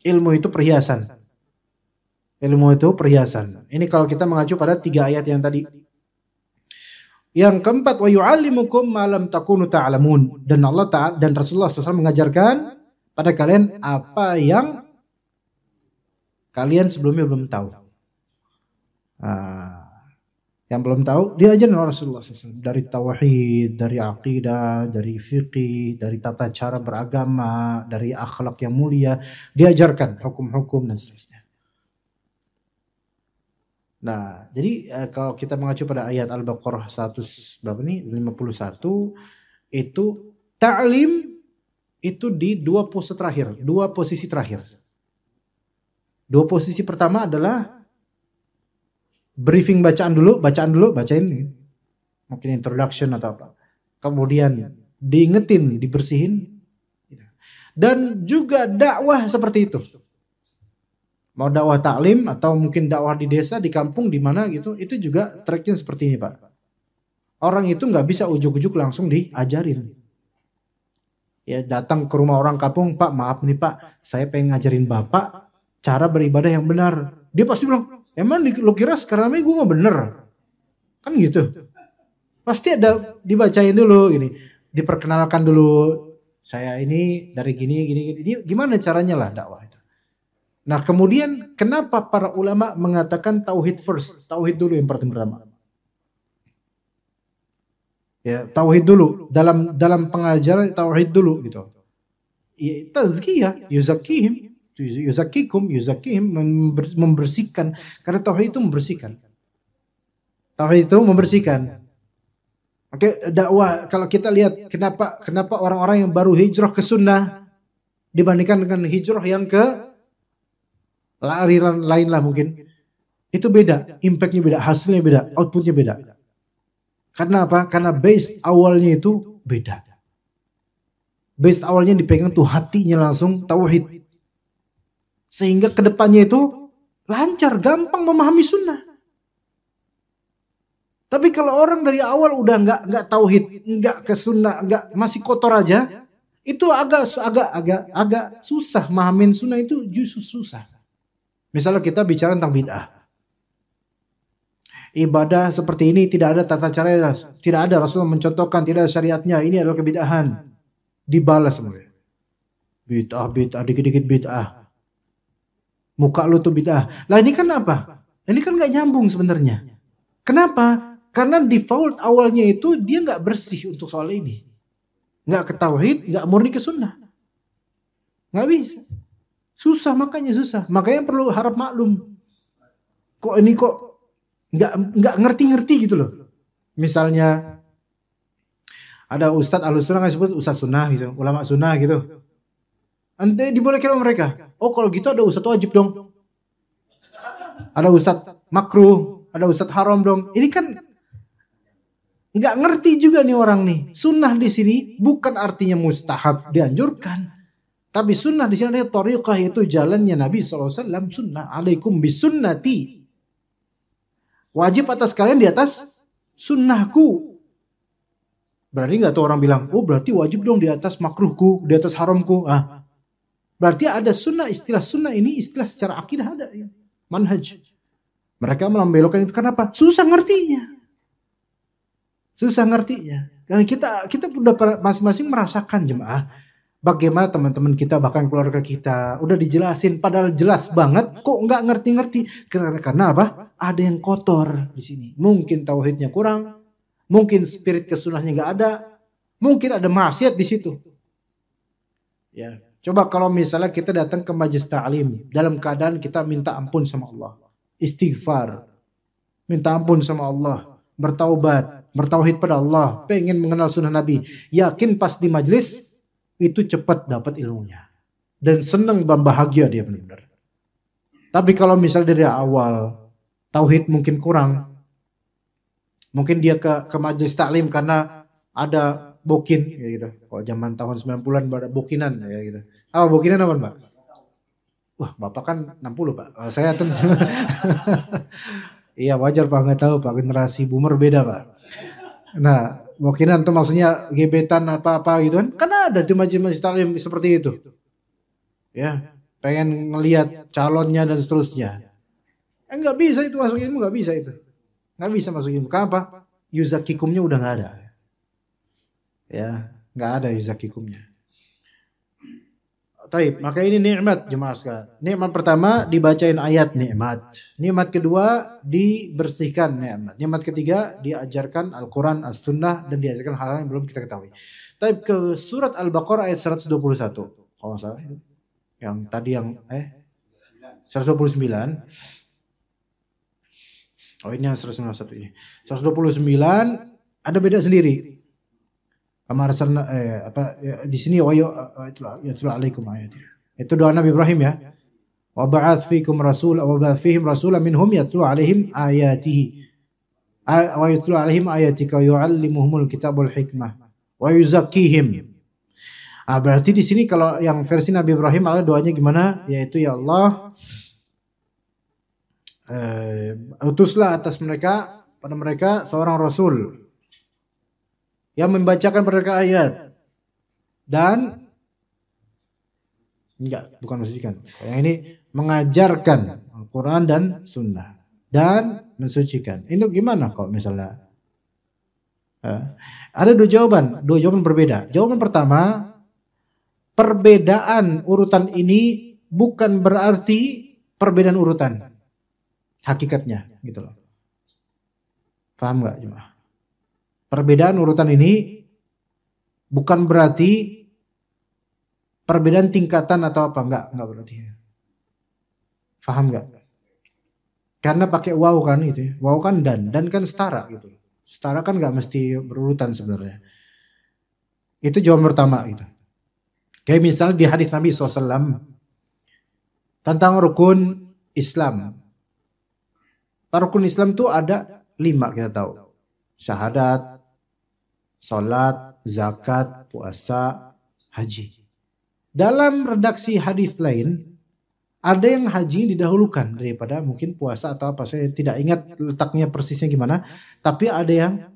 Ilmu itu perhiasan. Ini kalau kita mengacu pada 3 ayat yang tadi. Yang keempat, wa yu'allimukum ma lam takunu ta'lamun. Dan Allah Ta'ala dan Rasulullah SAW mengajarkan pada kalian apa yang kalian sebelumnya belum tahu. Yang belum tahu diajarin oleh Rasulullah SAW. Dari tauhid, dari aqidah, dari fikih, dari tata cara beragama, dari akhlak yang mulia, diajarkan hukum-hukum dan seterusnya. Nah, jadi kalau kita mengacu pada ayat Al-Baqarah 51 itu ta'lim itu di 2 posisi terakhir. 2 posisi pertama adalah briefing bacain mungkin introduction atau apa. Kemudian diingetin, dibersihin. Dan juga dakwah seperti itu. Mau dakwah taklim atau mungkin dakwah di desa, di kampung, di mana gitu, itu juga tracknya seperti ini, Pak. Orang itu nggak bisa ujuk-ujuk langsung diajarin. Ya datang ke rumah orang kampung, Pak, maaf nih Pak, saya pengen ngajarin Bapak cara beribadah yang benar. Dia pasti bilang, emang lu kira sekarang ini gue nggak bener? Kan gitu. Pasti ada dibacain dulu, gini, diperkenalkan dulu. Saya ini dari gini. Gimana caranya lah dakwah itu. Nah kemudian kenapa para ulama mengatakan tauhid first, tauhid dulu yang pertama. Ya tauhid dulu dalam pengajaran tauhid dulu gitu. Ya, tazkiyah, yuzakikum, membersihkan. Karena tauhid itu membersihkan. Oke, dakwah kalau kita lihat kenapa orang-orang yang baru hijrah ke sunnah dibandingkan dengan hijrah yang ke aliran lain lah mungkin. Itu beda, impactnya beda, hasilnya beda, outputnya beda. Karena apa? Karena base awalnya itu beda. Base awalnya dipegang tuh hatinya langsung tauhid. Sehingga kedepannya itu lancar, gampang memahami sunnah. Tapi kalau orang dari awal udah nggak tauhid, nggak ke sunnah, masih kotor aja, itu agak susah memahamin sunnah, itu justru susah. Misalnya kita bicara tentang bid'ah. Ibadah seperti ini tidak ada tata caranya, tidak ada Rasulullah mencontohkan, tidak ada syariatnya, ini adalah kebid'ahan. Dibalas semua. Bid'ah, dikit-dikit bid'ah. Muka lu tuh bid'ah. Lah ini kan apa? Ini kan gak nyambung sebenarnya. Kenapa? Karena default awalnya itu dia gak bersih untuk soal ini. Gak ke tauhid, gak murni ke sunnah. Gak bisa. Susah, makanya perlu harap maklum. Kok ini nggak ngerti gitu loh. Misalnya ada ustadz ahlus sunnah nggak sebut ustadz sunnah gitu, ulama sunnah gitu. Nanti dibolehkan sama mereka. Oh kalau gitu ada ustadz wajib dong. Ada ustadz makruh, ada ustadz haram dong. Ini kan nggak ngerti juga nih orang nih. Sunnah di sini bukan artinya mustahab dianjurkan. Tapi sunnah di sini thariqah, itu jalannya Nabi SAW. Sunnah alaikum bisunnati. Wajib atas kalian di atas sunnahku. Berarti nggak tuh orang bilang, oh berarti wajib dong di atas makruhku, di atas haramku. Berarti ada sunnah, istilah sunnah ini istilah secara akidah ada ya. Manhaj. Mereka membelokkan itu kenapa? Susah ngertinya. Karena kita udah masing-masing merasakan jemaah. Bagaimana teman-teman kita bahkan keluarga kita udah dijelasin padahal jelas banget kok nggak ngerti-ngerti. Karena apa? Ada yang kotor di sini. Mungkin tauhidnya kurang, mungkin spirit kesunahnya nggak ada, mungkin ada maksiat di situ. Ya, coba kalau misalnya kita datang ke majelis ta'lim dalam keadaan kita minta ampun sama Allah, istighfar, minta ampun sama Allah, bertaubat, bertauhid pada Allah, pengen mengenal sunnah Nabi, yakin pas di majelis itu cepat dapat ilmunya dan senang dan bahagia dia benar-benar. Tapi kalau misalnya dari awal tauhid mungkin kurang, mungkin dia ke majelis taklim karena ada bokin ya gitu. Kalau zaman tahun 90-an ada bokinan ya gitu. Ah, bokinan apa, Mbak? Wah, Bapak kan 60, Pak. Saya tentu. Iya, wajar Pak, nggak tahu Pak, generasi boomer beda, Pak. Nah, bokinan tuh maksudnya gebetan apa-apa gitu kan. Karena ada di majelis taklim seperti itu. Ya, pengen ngelihat calonnya dan seterusnya. Enggak bisa itu masuk ilmu, enggak bisa itu. Enggak bisa masuk ilmu. Kenapa? Yuzakikumnya udah enggak ada. Ya, enggak ada yuzakikumnya. Taib, maka ini nikmat jemaah sekalian. Nikmat pertama dibacain ayat nikmat. Nikmat kedua dibersihkan nikmat. Nikmat ketiga diajarkan Al-Qur'an, As-Sunnah dan diajarkan hal-hal yang belum kita ketahui. Taib ke surat Al-Baqarah ayat 121. Kalau salah yang tadi yang 129. Oh, ini yang 191 ini. 129 ada beda sendiri. Kamar di sini yatlu alaikum ayat. Itu doa Nabi Ibrahim ya. Wa ba'ath fikum rasul wa ba'ath fihim rasulan minhum yatlu alaihim ayatihi. Wa yatlu alaihim ayatika yu'allimuhumul kitabul hikmah wa yuzakkihim. Berarti di sini kalau yang versi Nabi Ibrahim ada doanya gimana? Yaitu ya Allah, utuslah atas mereka pada mereka seorang rasul yang membacakan mereka ayat dan bukan mensucikan. Yang ini mengajarkan Al-Quran dan Sunnah dan mensucikan. Itu gimana kok misalnya? Ada dua jawaban berbeda. Jawaban pertama, perbedaan urutan ini bukan berarti perbedaan urutan hakikatnya, gitu loh. Paham nggak jemaah? Perbedaan urutan ini bukan berarti perbedaan tingkatan atau apa, enggak berarti. Paham nggak? Karena pakai waw kan itu, ya. Waw kan dan kan setara gitu. Setara kan nggak mesti berurutan sebenarnya. Itu jawaban pertama gitu. Kayak misalnya di hadis Nabi SAW tentang rukun Islam. Rukun Islam itu ada 5 kita tahu. Syahadat, salat, zakat, puasa, haji. Dalam redaksi hadis lain ada yang haji didahulukan daripada mungkin puasa atau apa, saya tidak ingat letaknya persisnya gimana, tapi ada yang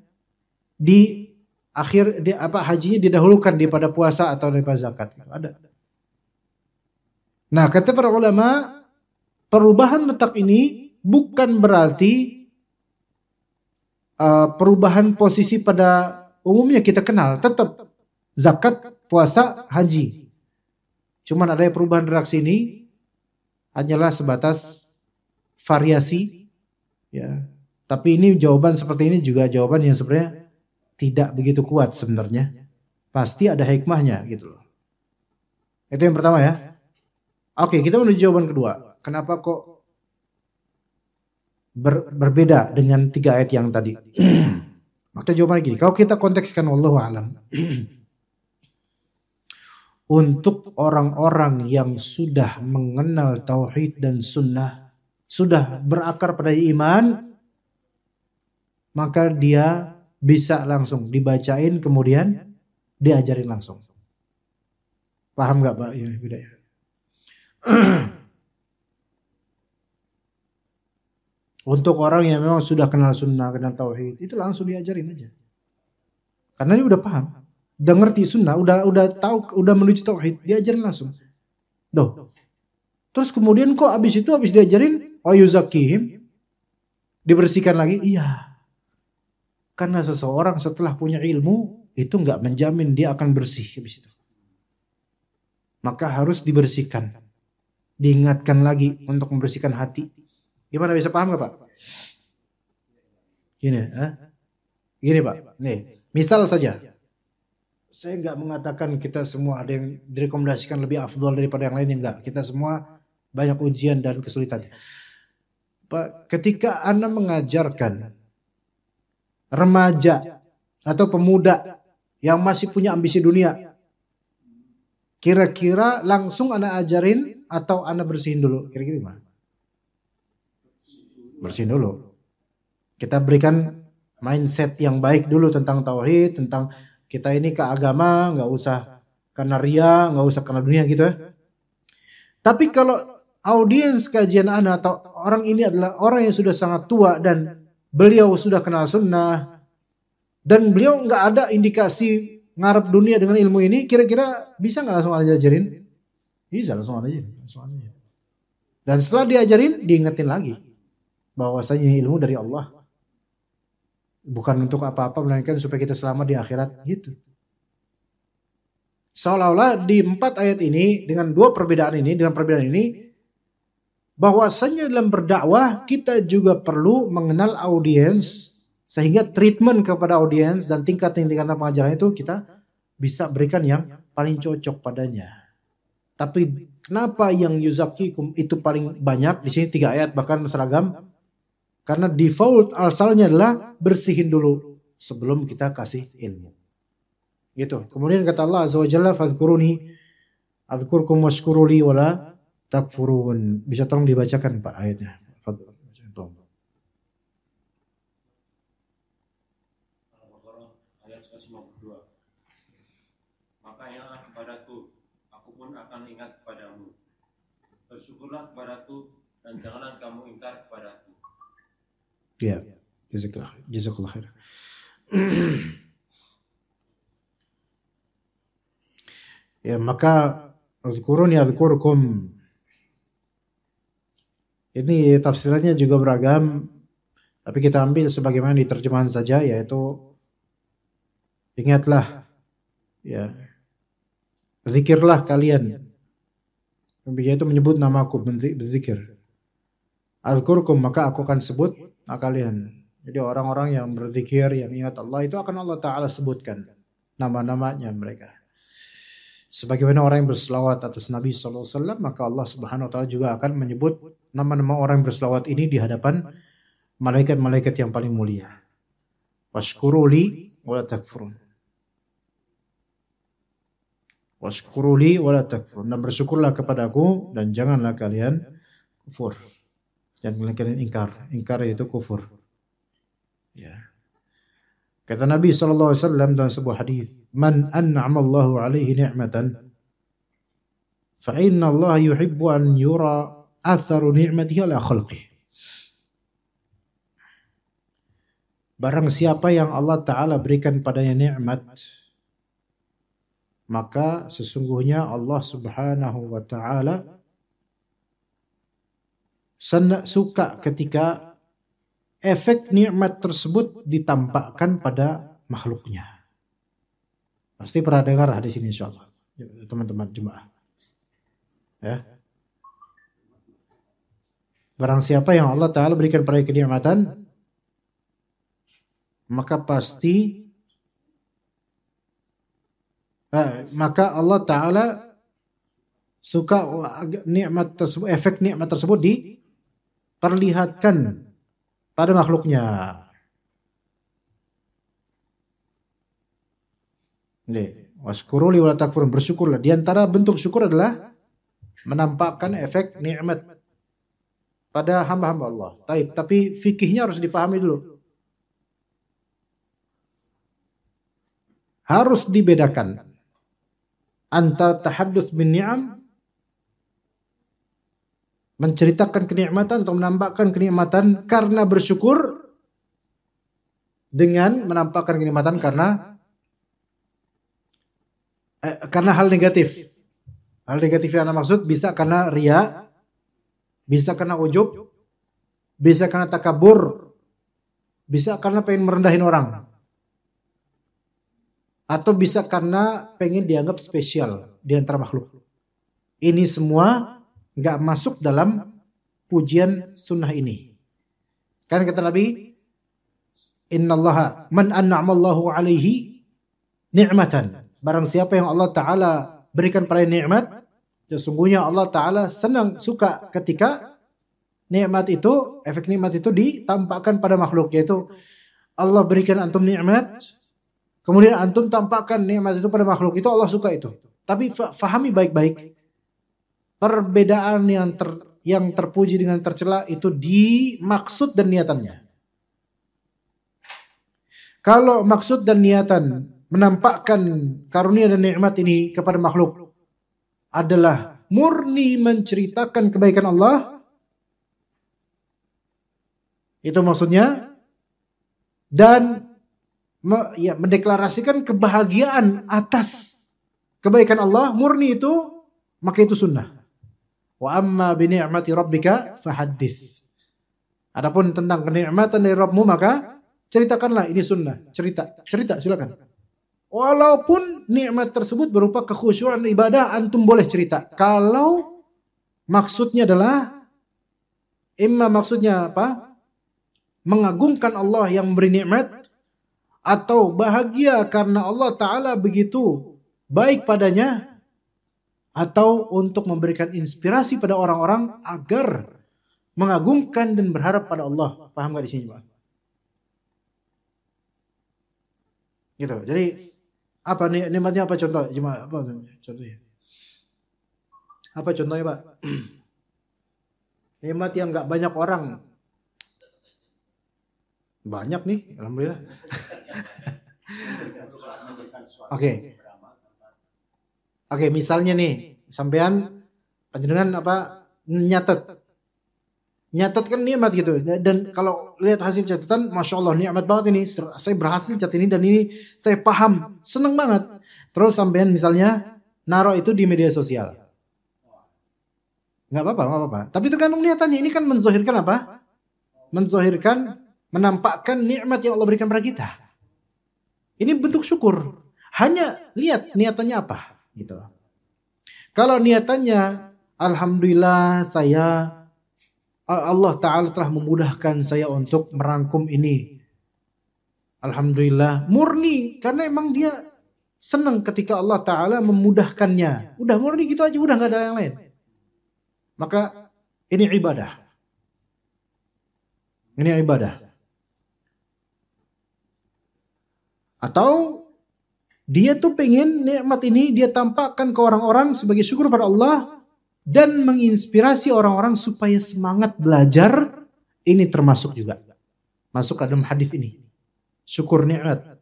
hajinya didahulukan daripada puasa atau daripada zakat. Ada. Nah, kata para ulama, perubahan letak ini bukan berarti perubahan posisi pada umumnya kita kenal, tetap zakat, puasa, haji. Cuman ada perubahan redaksi ini hanyalah sebatas variasi, ya. Tapi ini jawaban seperti ini juga jawaban yang sebenarnya tidak begitu kuat sebenarnya. Pasti ada hikmahnya gitu loh. Itu yang pertama ya. Oke, kita menuju jawaban kedua. Kenapa kok berbeda dengan 3 ayat yang tadi? Maka jawabannya gini, kalau kita kontekskan wallahu a'lam. Untuk orang-orang yang sudah mengenal tauhid dan sunnah, sudah berakar pada iman, maka dia bisa langsung dibacain kemudian diajarin langsung. Paham nggak Pak? Ya, beda ya. Untuk orang yang memang sudah kenal sunnah, kenal tauhid, itu langsung diajarin aja. Karena dia udah paham, udah ngerti sunnah, udah tahu, udah menuju tauhid, diajarin langsung. Tuh. Terus kemudian kok habis diajarin wa yuzakihim, dibersihkan lagi? Iya. Karena seseorang setelah punya ilmu itu nggak menjamin dia akan bersih habis itu. Maka harus dibersihkan. Diingatkan lagi untuk membersihkan hati. Gimana, bisa paham nggak Pak? Gini Pak. Nih, misal saja. Saya nggak mengatakan kita semua ada yang direkomendasikan lebih afdol daripada yang lain, enggak. Kita semua banyak ujian dan kesulitan. Pak, ketika Anda mengajarkan remaja atau pemuda yang masih punya ambisi dunia, kira-kira langsung Anda ajarin atau Anda bersihin dulu? Kira-kira gimana? Bersihin dulu. Kita berikan mindset yang baik dulu tentang tauhid, tentang kita ini ke agama, nggak usah karena ria, nggak usah karena dunia gitu ya. Tapi kalau audiens kajian Anda atau orang ini adalah orang yang sudah sangat tua dan beliau sudah kenal sunnah dan beliau nggak ada indikasi ngarep dunia dengan ilmu ini, kira-kira bisa nggak langsung ajarin? Bisa, langsung ajarin. Dan setelah diajarin, diingetin lagi bahwasanya ilmu dari Allah. Bukan untuk apa-apa, melainkan supaya kita selamat di akhirat gitu. Seolah-olah di 4 ayat ini dengan perbedaan ini bahwasanya dalam berdakwah kita juga perlu mengenal audiens sehingga treatment kepada audiens dan tingkat-tingkatan pengajaran itu kita bisa berikan yang paling cocok padanya. Tapi kenapa yang yuzakikum itu paling banyak di sini 3 ayat bahkan seragam? Karena default asalnya adalah bersihin dulu sebelum kita kasih ilmu. Gitu. Kemudian kata Allah Azza wa Jalla, fadhkuruni adzkurkum washkuruli wala takfurun. Bisa tolong dibacakan Pak ayatnya? Al-Baqarah ayat 152. Maka ingatlah kepadaku, aku pun akan ingat kepadamu. Bersyukurlah kepadaku dan janganlah kamu ingkar kepadaku. Ya, jazakallah khair. Ya, maka azkuruni azkurkum. Ini tafsirannya juga beragam, tapi kita ambil sebagaimana di terjemahan saja, yaitu ingatlah, ya, berzikirlah kalian. Yaitu menyebut namaku, berzikir. Azkurkum, maka aku akan sebut kalian. Jadi orang-orang yang berzikir, yang ingat Allah, itu akan Allah Ta'ala sebutkan nama-namanya mereka. Sebagaimana orang yang berselawat atas Nabi SAW, maka Allah Subhanahu Wa Ta'ala juga akan menyebut nama-nama orang yang berselawat ini di hadapan malaikat-malaikat yang paling mulia. Washkuruli wala takfurun. Washkuruli wala takfurun. Dan bersyukurlah kepadaku dan janganlah kalian kufur. Jangan kalian ingkar. Ingkar itu kufur. Ya. Kata Nabi SAW dalam sebuah hadis, "Man an'ama Allahu alaihi ni'matan, fa inna Allah yuhibbu an yura atharu ni'matihi ala khalqihi." Barang siapa yang Allah Ta'ala berikan padanya nikmat, maka sesungguhnya Allah Subhanahu wa Ta'ala suka ketika efek nikmat tersebut ditampakkan pada makhluknya. Pasti pernah dengar hadis ini insyaallah, teman-teman jemaah. Ya. Barang siapa yang Allah Ta'ala berikan pada kenikmatan, maka pasti maka Allah Ta'ala suka nikmat tersebut, efek nikmat tersebut diperlihatkan pada makhluknya. Waskuruli wala takfurun, bersyukurlah. Di antara bentuk syukur adalah menampakkan efek nikmat pada hamba-hamba Allah. Tapi fikihnya harus dipahami dulu. Harus dibedakan antara tahadduts bin ni'am, menceritakan kenikmatan atau menampakkan kenikmatan karena bersyukur, dengan menampakkan kenikmatan karena hal negatif Hal negatif yang Anda maksud bisa karena riya, bisa karena ujub, bisa karena takabur, bisa karena pengen merendahin orang. Atau bisa karena pengen dianggap spesial di antara makhluk. Ini semua nggak masuk dalam pujian sunnah ini. Kan kata Nabi, Innallaha man an'amallahu alaihi ni'matan. Barang siapa yang Allah Ta'ala berikan pada nikmat, sesungguhnya Allah Ta'ala senang, suka ketika nikmat itu, efek nikmat itu ditampakkan pada makhluk. Yaitu Allah berikan antum nikmat, kemudian antum tampakkan nikmat itu pada makhluk. Itu Allah suka itu. Tapi fahami baik-baik. Perbedaan yang terpuji dengan tercela itu di maksud dan niatannya. Kalau maksud dan niatan menampakkan karunia dan nikmat ini kepada makhluk adalah murni menceritakan kebaikan Allah, itu maksudnya, dan mendeklarasikan kebahagiaan atas kebaikan Allah, murni itu, maka itu sunnah. Wa amma bi ni'mati rabbika fahaddits. Adapun tentang kenikmatan dari Rabbmu, maka ceritakanlah, ini sunnah. Cerita silakan. Walaupun nikmat tersebut berupa kekhusyuan ibadah, antum boleh cerita. Kalau maksudnya adalah, maksudnya apa? Mengagungkan Allah yang memberi nikmat, atau bahagia karena Allah Ta'ala begitu baik padanya, atau untuk memberikan inspirasi pada orang-orang agar mengagungkan dan berharap pada Allah. Paham gak di sini, Pak? Gitu. Jadi apa nih nikmatnya, apa contoh? Cuma apa contohnya? Apa contohnya, Pak? Nikmat yang nggak banyak orang. Banyak nih, alhamdulillah. Oke, misalnya nih, sampean panjenengan apa nyatet kan nikmat gitu, dan kalau lihat hasil catatan, masya Allah nikmat banget ini, saya berhasil catat ini dan ini saya paham, seneng banget. Terus sampean misalnya naruh itu di media sosial, nggak apa-apa. Tapi tergantung niatannya. Ini kan menzohirkan apa? Menzohirkan, menampakkan nikmat yang Allah berikan pada kita. Ini bentuk syukur. Hanya lihat niatannya apa, gitu. Kalau niatannya, alhamdulillah Allah Ta'ala telah memudahkan saya untuk merangkum ini. Alhamdulillah, murni. Karena emang dia senang ketika Allah Ta'ala memudahkannya. Udah murni gitu aja, udah gak ada yang lain. Maka ini ibadah. Ini ibadah. Atau dia tuh pengen nikmat ini dia tampakkan ke orang-orang sebagai syukur pada Allah, dan menginspirasi orang-orang supaya semangat belajar. Ini termasuk juga, masuk dalam hadis ini, syukur nikmat,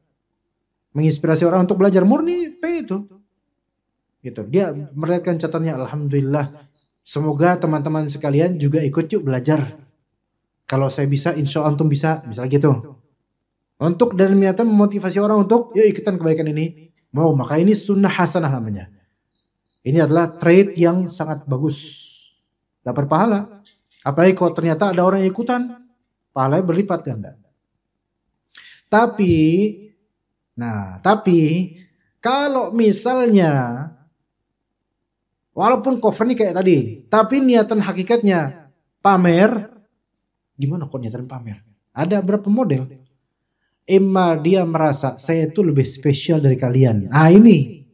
menginspirasi orang untuk belajar, murni itu gitu. Dia melihatkan catatannya, alhamdulillah, semoga teman-teman sekalian juga ikut yuk belajar. Kalau saya bisa, insya Allah antum bisa, misal gitu. Untuk dan niatan memotivasi orang untuk yuk ikutan kebaikan ini. Mau, maka ini sunnah hasanah namanya. Ini adalah trait yang sangat bagus. Dapat pahala. Apalagi kalau ternyata ada orang yang ikutan, pahalanya berlipat ganda. Tapi kalau misalnya walaupun covernya kayak tadi, tapi niatan hakikatnya pamer, gimana kok niatan pamer? Ada berapa model? Dia merasa saya itu lebih spesial dari kalian. Nah ini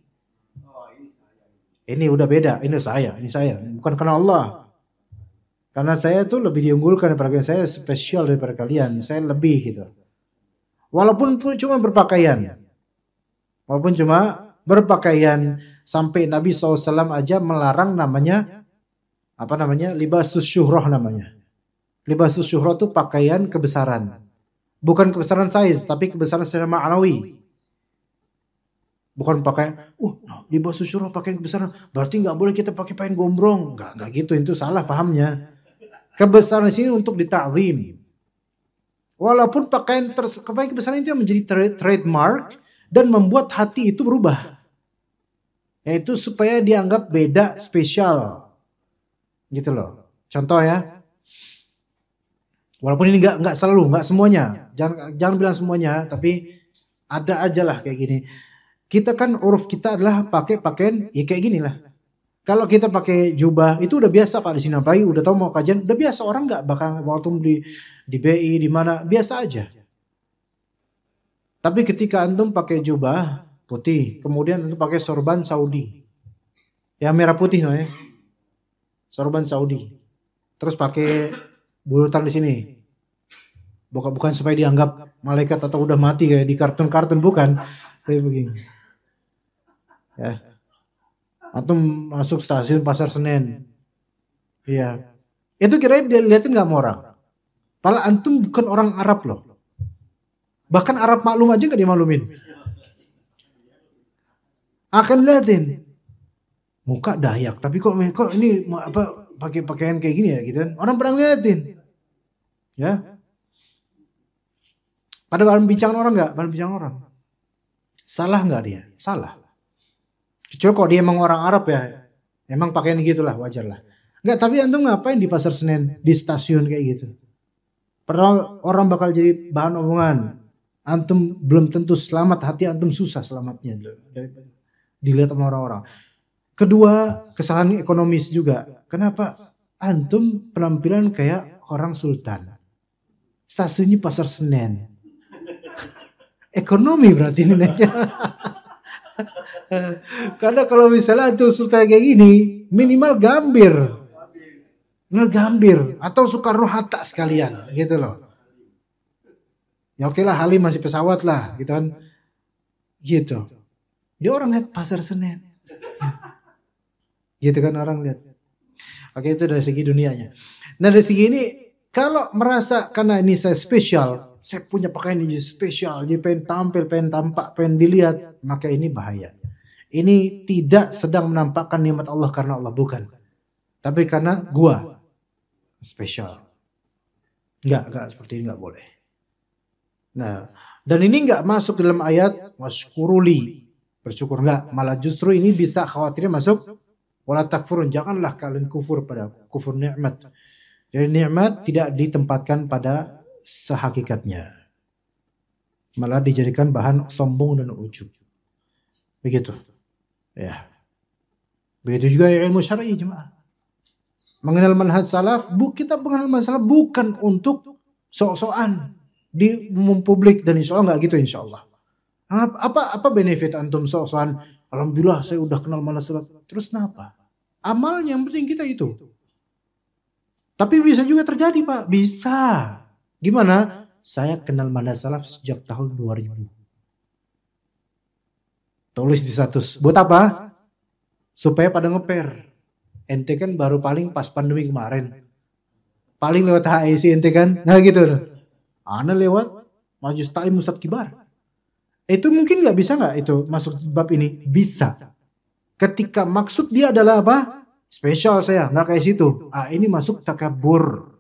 udah beda. Ini saya. Bukan karena Allah. Karena saya itu lebih diunggulkan daripada kalian. Saya spesial daripada kalian. Saya lebih gitu. Walaupun cuma berpakaian. Sampai Nabi SAW aja melarang namanya, libasus syuhrah namanya. Libasus syuhrah itu pakaian kebesaran. Bukan kebesaran size, tapi kebesaran secara ma'nawi. Bukan pakai, libasus syuhrah pakaian kebesaran, berarti nggak boleh kita pakai pakaian gombrong. Nggak gitu, itu salah pahamnya. Kebesaran di sini untuk ditakzim. Walaupun pakaian kebesaran itu menjadi trademark dan membuat hati itu berubah. Yaitu supaya dianggap beda, spesial. Gitu loh. Contoh ya. Walaupun ini nggak selalu, nggak semuanya. Jangan bilang semuanya, tapi ada aja lah kayak gini. Kita kan uruf kita adalah pakai pakaian ya kayak gini lah. Kalau kita pakai jubah itu udah biasa Pak di sini, apalagi udah tahu mau kajian, udah biasa, orang nggak bakal waktu di BI di mana biasa aja. Tapi ketika antum pakai jubah putih, kemudian antum pakai sorban Saudi, yang merah putih namanya, sorban Saudi, terus pakai bulutan di sini, bukan supaya dianggap malaikat atau udah mati kayak di kartun-kartun, bukan, kayak begini. Ya. Antum masuk stasiun Pasar Senen. Iya. Itu kira-kira dilihatin gak sama orang. Padahal antum bukan orang Arab loh. Bahkan Arab maklum aja gak dimaklumin. Akan lihatin. Muka Dayak. Tapi kok ini apa pakai pakaian kayak gini ya gitu kan. Orang pernah lihatin. Ya. Pada bahan bincang orang gak? Bahan bincang orang. Salah gak dia? Salah. Kecuali kalau dia emang orang Arab ya, emang pakaian gitulah, wajar lah. Enggak, tapi antum ngapain di Pasar Senen, di stasiun kayak gitu? Padahal orang bakal jadi bahan omongan. Antum belum tentu selamat, hati antum susah selamatnya. Dilihat sama orang-orang. Kedua, kesalahan ekonomis juga. Kenapa? Antum penampilan kayak orang sultan. Stasiunnya Pasar Senen. Ekonomi berarti ini aja. Karena kalau misalnya itu sultan kayak gini, minimal gambir atau Soekarno Hatta sekalian, gitu loh. Ya oke lah, Halim masih pesawat lah, gitu kan, gitu. Dia orang lihat Pasar Senen, gitu kan orang lihat. Oke, itu dari segi dunianya. Nah dari segi ini, kalau merasa karena ini saya spesial, saya punya pakaian ini spesial, jadi pengen tampil, pengen tampak, pengen dilihat, maka ini bahaya. Ini tidak sedang menampakkan nikmat Allah karena Allah, bukan. Tapi karena gua spesial. Enggak seperti ini, enggak boleh. Nah, dan ini enggak masuk dalam ayat washkuruli, bersyukur, enggak. Malah justru ini bisa khawatirnya masuk wala takfurun, janganlah kalian kufur pada kufur nikmat. Jadi nikmat tidak ditempatkan pada sehakikatnya, malah dijadikan bahan sombong dan ujub, begitu ya. Begitu juga ilmu syar'i jemaah. Mengenal manhaj salaf, kita mengenal manhaj salaf bukan untuk sok-sokan di umum publik, dan insya Allah nggak gitu, insya Allah. Apa benefit antum sok-sokan? Alhamdulillah saya udah kenal manhaj salaf, terus kenapa? Amalnya yang penting kita itu. Tapi bisa juga terjadi Pak, bisa. Gimana? Saya kenal manhaj salaf sejak tahun 2000. Tulis di status. Buat apa? Supaya pada ngeper. Ente kan baru paling pas pandemi kemarin. Paling lewat HIC ente kan? Nah gitu. Ana lewat Majelis Ta'lim Ustadz Kibar. Itu mungkin gak bisa gak itu masuk bab ini? Bisa. Ketika maksud dia adalah apa? Spesial saya, gak kayak situ. Ini masuk takabur.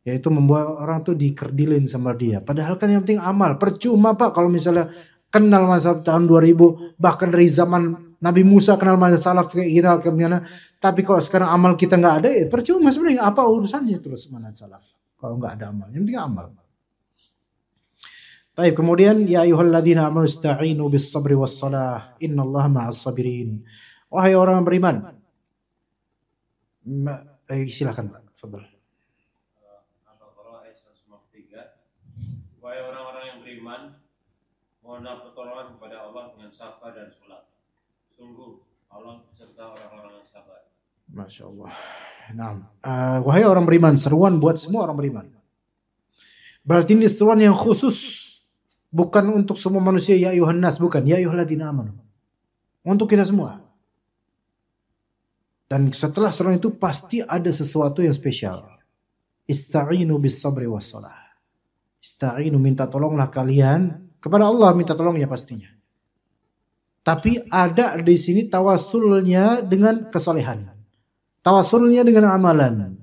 Yaitu membuat orang tuh dikerdilin sama dia. Padahal kan yang penting amal. Percuma Pak kalau misalnya kenal mazhab tahun 2000, bahkan dari zaman Nabi Musa kenal mazhab salaf kayak gimana. Tapi kalau sekarang amal kita nggak ada, ya percuma sebenarnya. Apa urusannya terus mazhab salaf kalau nggak ada amal? Yang penting amal. Baik, kemudian ya ayyuhalladzina amanu ista'inu bis sabri was salah innallaha ma'as sabirin. Wahai orang beriman. Silakan Pak, fadhil. Wahai orang-orang yang beriman, mohonlah pertolongan kepada Allah dengan sabar dan sholat. Sungguh Allah beserta orang-orang yang sabar. Masya Allah. Nah, wahai orang beriman, seruan buat semua orang beriman. Berarti ini seruan yang khusus, bukan untuk semua manusia. Ya ayuhan nas, bukan. Ya ayyuhalladzina amanu. Untuk kita semua. Dan setelah seruan itu pasti ada sesuatu yang spesial. Ista'inu bis sabri was salah. Ista'inu, minta tolonglah kalian kepada Allah, minta tolong ya pastinya. Tapi ada di sini tawasulnya dengan kesolehan, tawasulnya dengan amalan,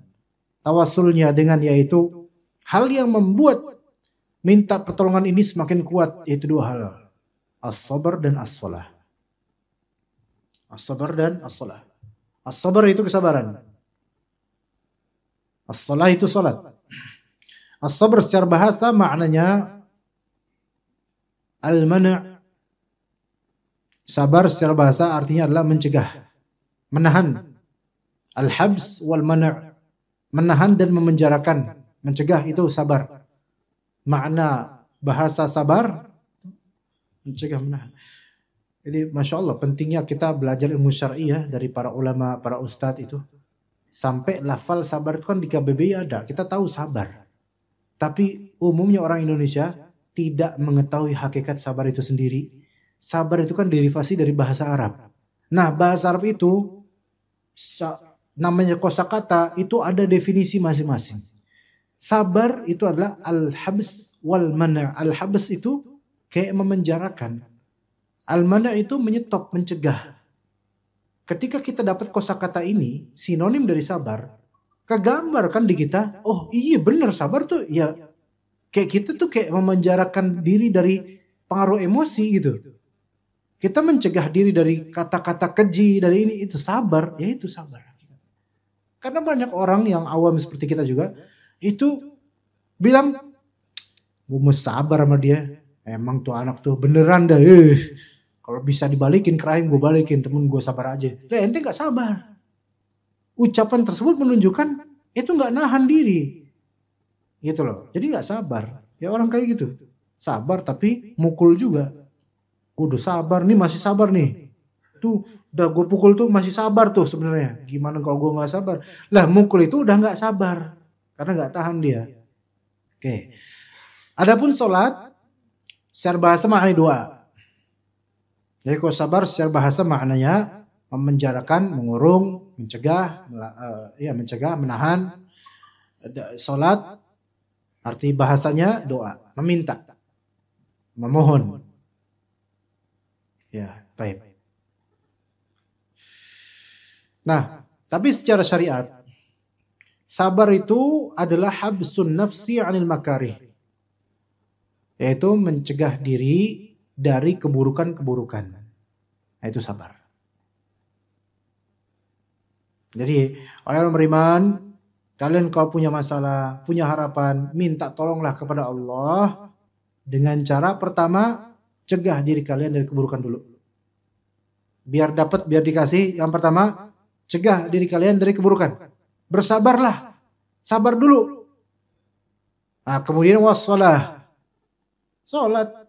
tawasulnya dengan yaitu hal yang membuat minta pertolongan ini semakin kuat, yaitu dua hal, as-sabar dan as-salah. As-sabar dan as-salah. As-sabar itu kesabaran. As-salah itu salat. As-sabar secara bahasa maknanya al-mana'. Sabar secara bahasa artinya adalah mencegah, menahan. Al-habs wal mana'. Menahan dan memenjarakan, mencegah itu sabar. Makna bahasa sabar mencegah, menahan. Jadi Masya Allah pentingnya kita belajar ilmu syar'i ya dari para ulama, para ustadz itu. Sampai lafal sabar itu kan di KBBI ada, kita tahu sabar. Tapi umumnya orang Indonesia tidak mengetahui hakikat sabar itu sendiri. Sabar itu kan derivasi dari bahasa Arab. Nah bahasa Arab itu namanya kosakata itu ada definisi masing-masing. Sabar itu adalah al-habs wal mana'. Al-habs itu kayak memenjarakan. Al-mana' itu menyetop, mencegah. Ketika kita dapat kosakata ini, sinonim dari sabar, kegambar kan di kita, oh iya benar sabar tuh ya kayak kita tuh kayak memenjarakan diri dari pengaruh emosi gitu. Kita mencegah diri dari kata-kata keji, dari ini itu sabar, ya itu sabar. Karena banyak orang yang awam seperti kita juga itu bilang gue mau sabar sama dia, emang tuh anak tuh beneran dah, kalau bisa dibalikin kerahin gue balikin, temen gue sabar aja. Lah ente gak sabar. Ucapan tersebut menunjukkan itu gak nahan diri. Gitu loh. Jadi gak sabar. Ya orang kayak gitu. Sabar tapi mukul juga. Gue udah sabar nih, masih sabar nih. Tuh udah gue pukul tuh masih sabar tuh sebenarnya. Gimana kalau gue gak sabar? Lah mukul itu udah gak sabar. Karena gak tahan dia. Oke. Adapun sholat secara bahasa maknanya doa. Jadi kalau sabar secara bahasa maknanya memenjarakan, mengurung, mencegah, mencegah, menahan. Salat arti bahasanya doa, meminta, memohon. Ya, baik. Nah, tapi secara syariat sabar itu adalah habsun nafsi 'anil makarih. Yaitu mencegah diri dari keburukan-keburukan. Nah, itu sabar. Jadi, orang beriman, kalian kalau punya masalah, punya harapan, minta tolonglah kepada Allah dengan cara pertama, cegah diri kalian dari keburukan dulu. Biar dapat, biar dikasih. Yang pertama, cegah diri kalian dari keburukan. Bersabarlah. Sabar dulu. Nah, kemudian wassalah. Salat.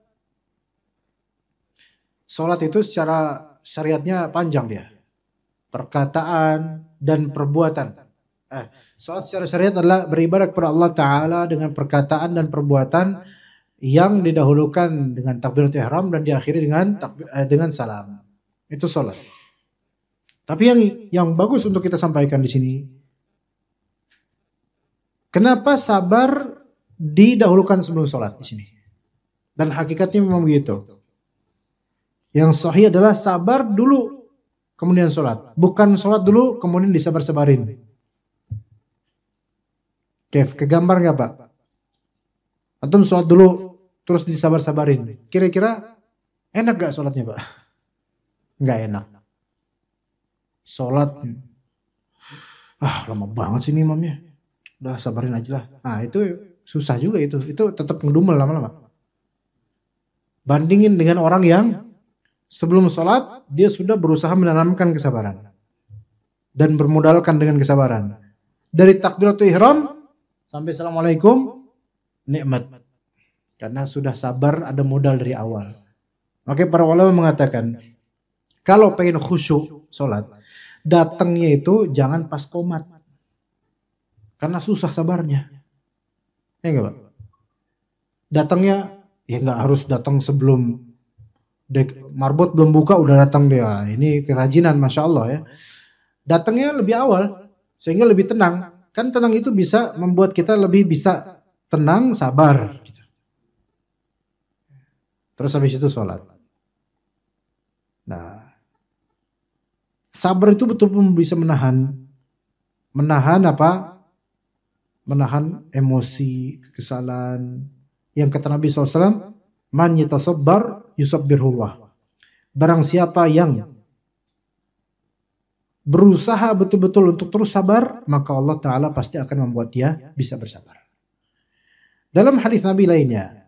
Salat itu secara syariatnya panjang dia. Perkataan dan perbuatan. Salat secara syariat adalah beribadah kepada Allah Ta'ala dengan perkataan dan perbuatan yang didahulukan dengan takbiratul ihram dan diakhiri dengan salam. Itu salat. Tapi yang bagus untuk kita sampaikan di sini, kenapa sabar didahulukan sebelum salat di sini? Dan hakikatnya memang begitu. Yang sahih adalah sabar dulu, kemudian sholat. Bukan sholat dulu, kemudian disabar-sabarin. Kegambar nggak Pak? Antum sholat dulu, terus disabar-sabarin. Kira-kira enak gak sholatnya Pak? Nggak enak. Sholat, lama banget sih ini imamnya. Udah sabarin aja lah. Nah itu susah juga itu. Itu tetap ngedumel lama-lama. Bandingin dengan orang yang sebelum sholat, dia sudah berusaha menanamkan kesabaran. Dan bermodalkan dengan kesabaran. Dari takbiratul ihram, sampai assalamualaikum, nikmat. Karena sudah sabar, ada modal dari awal. Maka para ulama mengatakan, kalau pengen khusyuk sholat, datangnya itu jangan pas qomat. Karena susah sabarnya. Ya enggak Pak? Datangnya, ya enggak harus datang sebelum marbot belum buka udah datang dia. Ini kerajinan Masya Allah ya. Datangnya lebih awal sehingga lebih tenang. Kan tenang itu bisa membuat kita lebih bisa tenang, sabar. Terus habis itu sholat. Nah, sabar itu betul-betul bisa menahan apa? Menahan emosi, kekesalan. Yang kata Nabi SAW, man yatasabbar yusabbirullah. Barang siapa yang berusaha betul-betul untuk terus sabar, maka Allah Ta'ala pasti akan membuat dia bisa bersabar. Dalam hadis Nabi lainnya,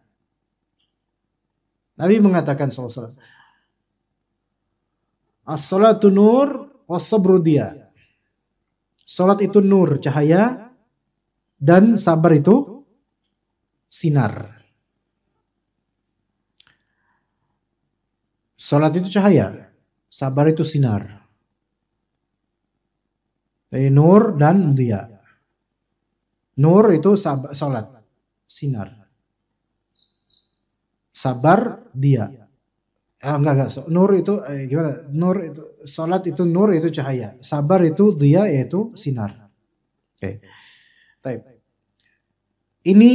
Nabi mengatakan SAW, as-salatu nur, was-sabru diya. Salat itu nur, cahaya, dan sabar itu sinar. Salat itu cahaya, sabar itu sinar. Dari nur dan dia. Nur itu salat, sinar. Sabar dia. Enggak. Nur itu gimana? Nur itu salat itu nur itu cahaya. Sabar itu dia yaitu sinar. Oke. Baik. Ini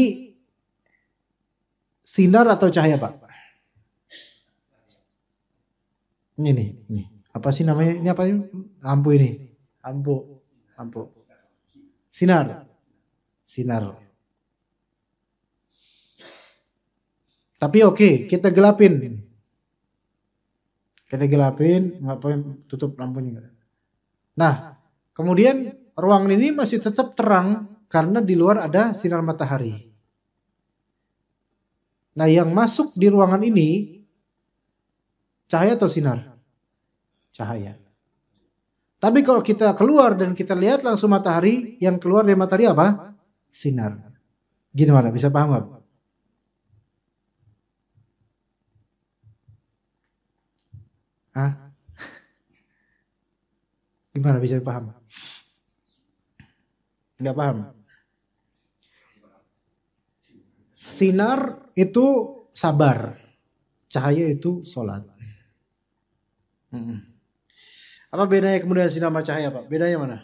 sinar atau cahaya, Pak? Ini. Apa sih namanya? Ini apa? Lampu ini. Lampu. Sinar. Tapi oke, kita gelapin. Ngapain tutup lampunya? Nah, kemudian ruangan ini masih tetap terang karena di luar ada sinar matahari. Nah, yang masuk di ruangan ini cahaya atau sinar? Cahaya. Tapi kalau kita keluar dan kita lihat langsung matahari, yang keluar dari matahari apa? Sinar. Gimana? Bisa paham nggak? Hah? Gimana bisa paham? Nggak paham. Sinar itu sabar, cahaya itu sholat. Apa bedanya kemudian sinar sama cahaya, Pak? Bedanya mana?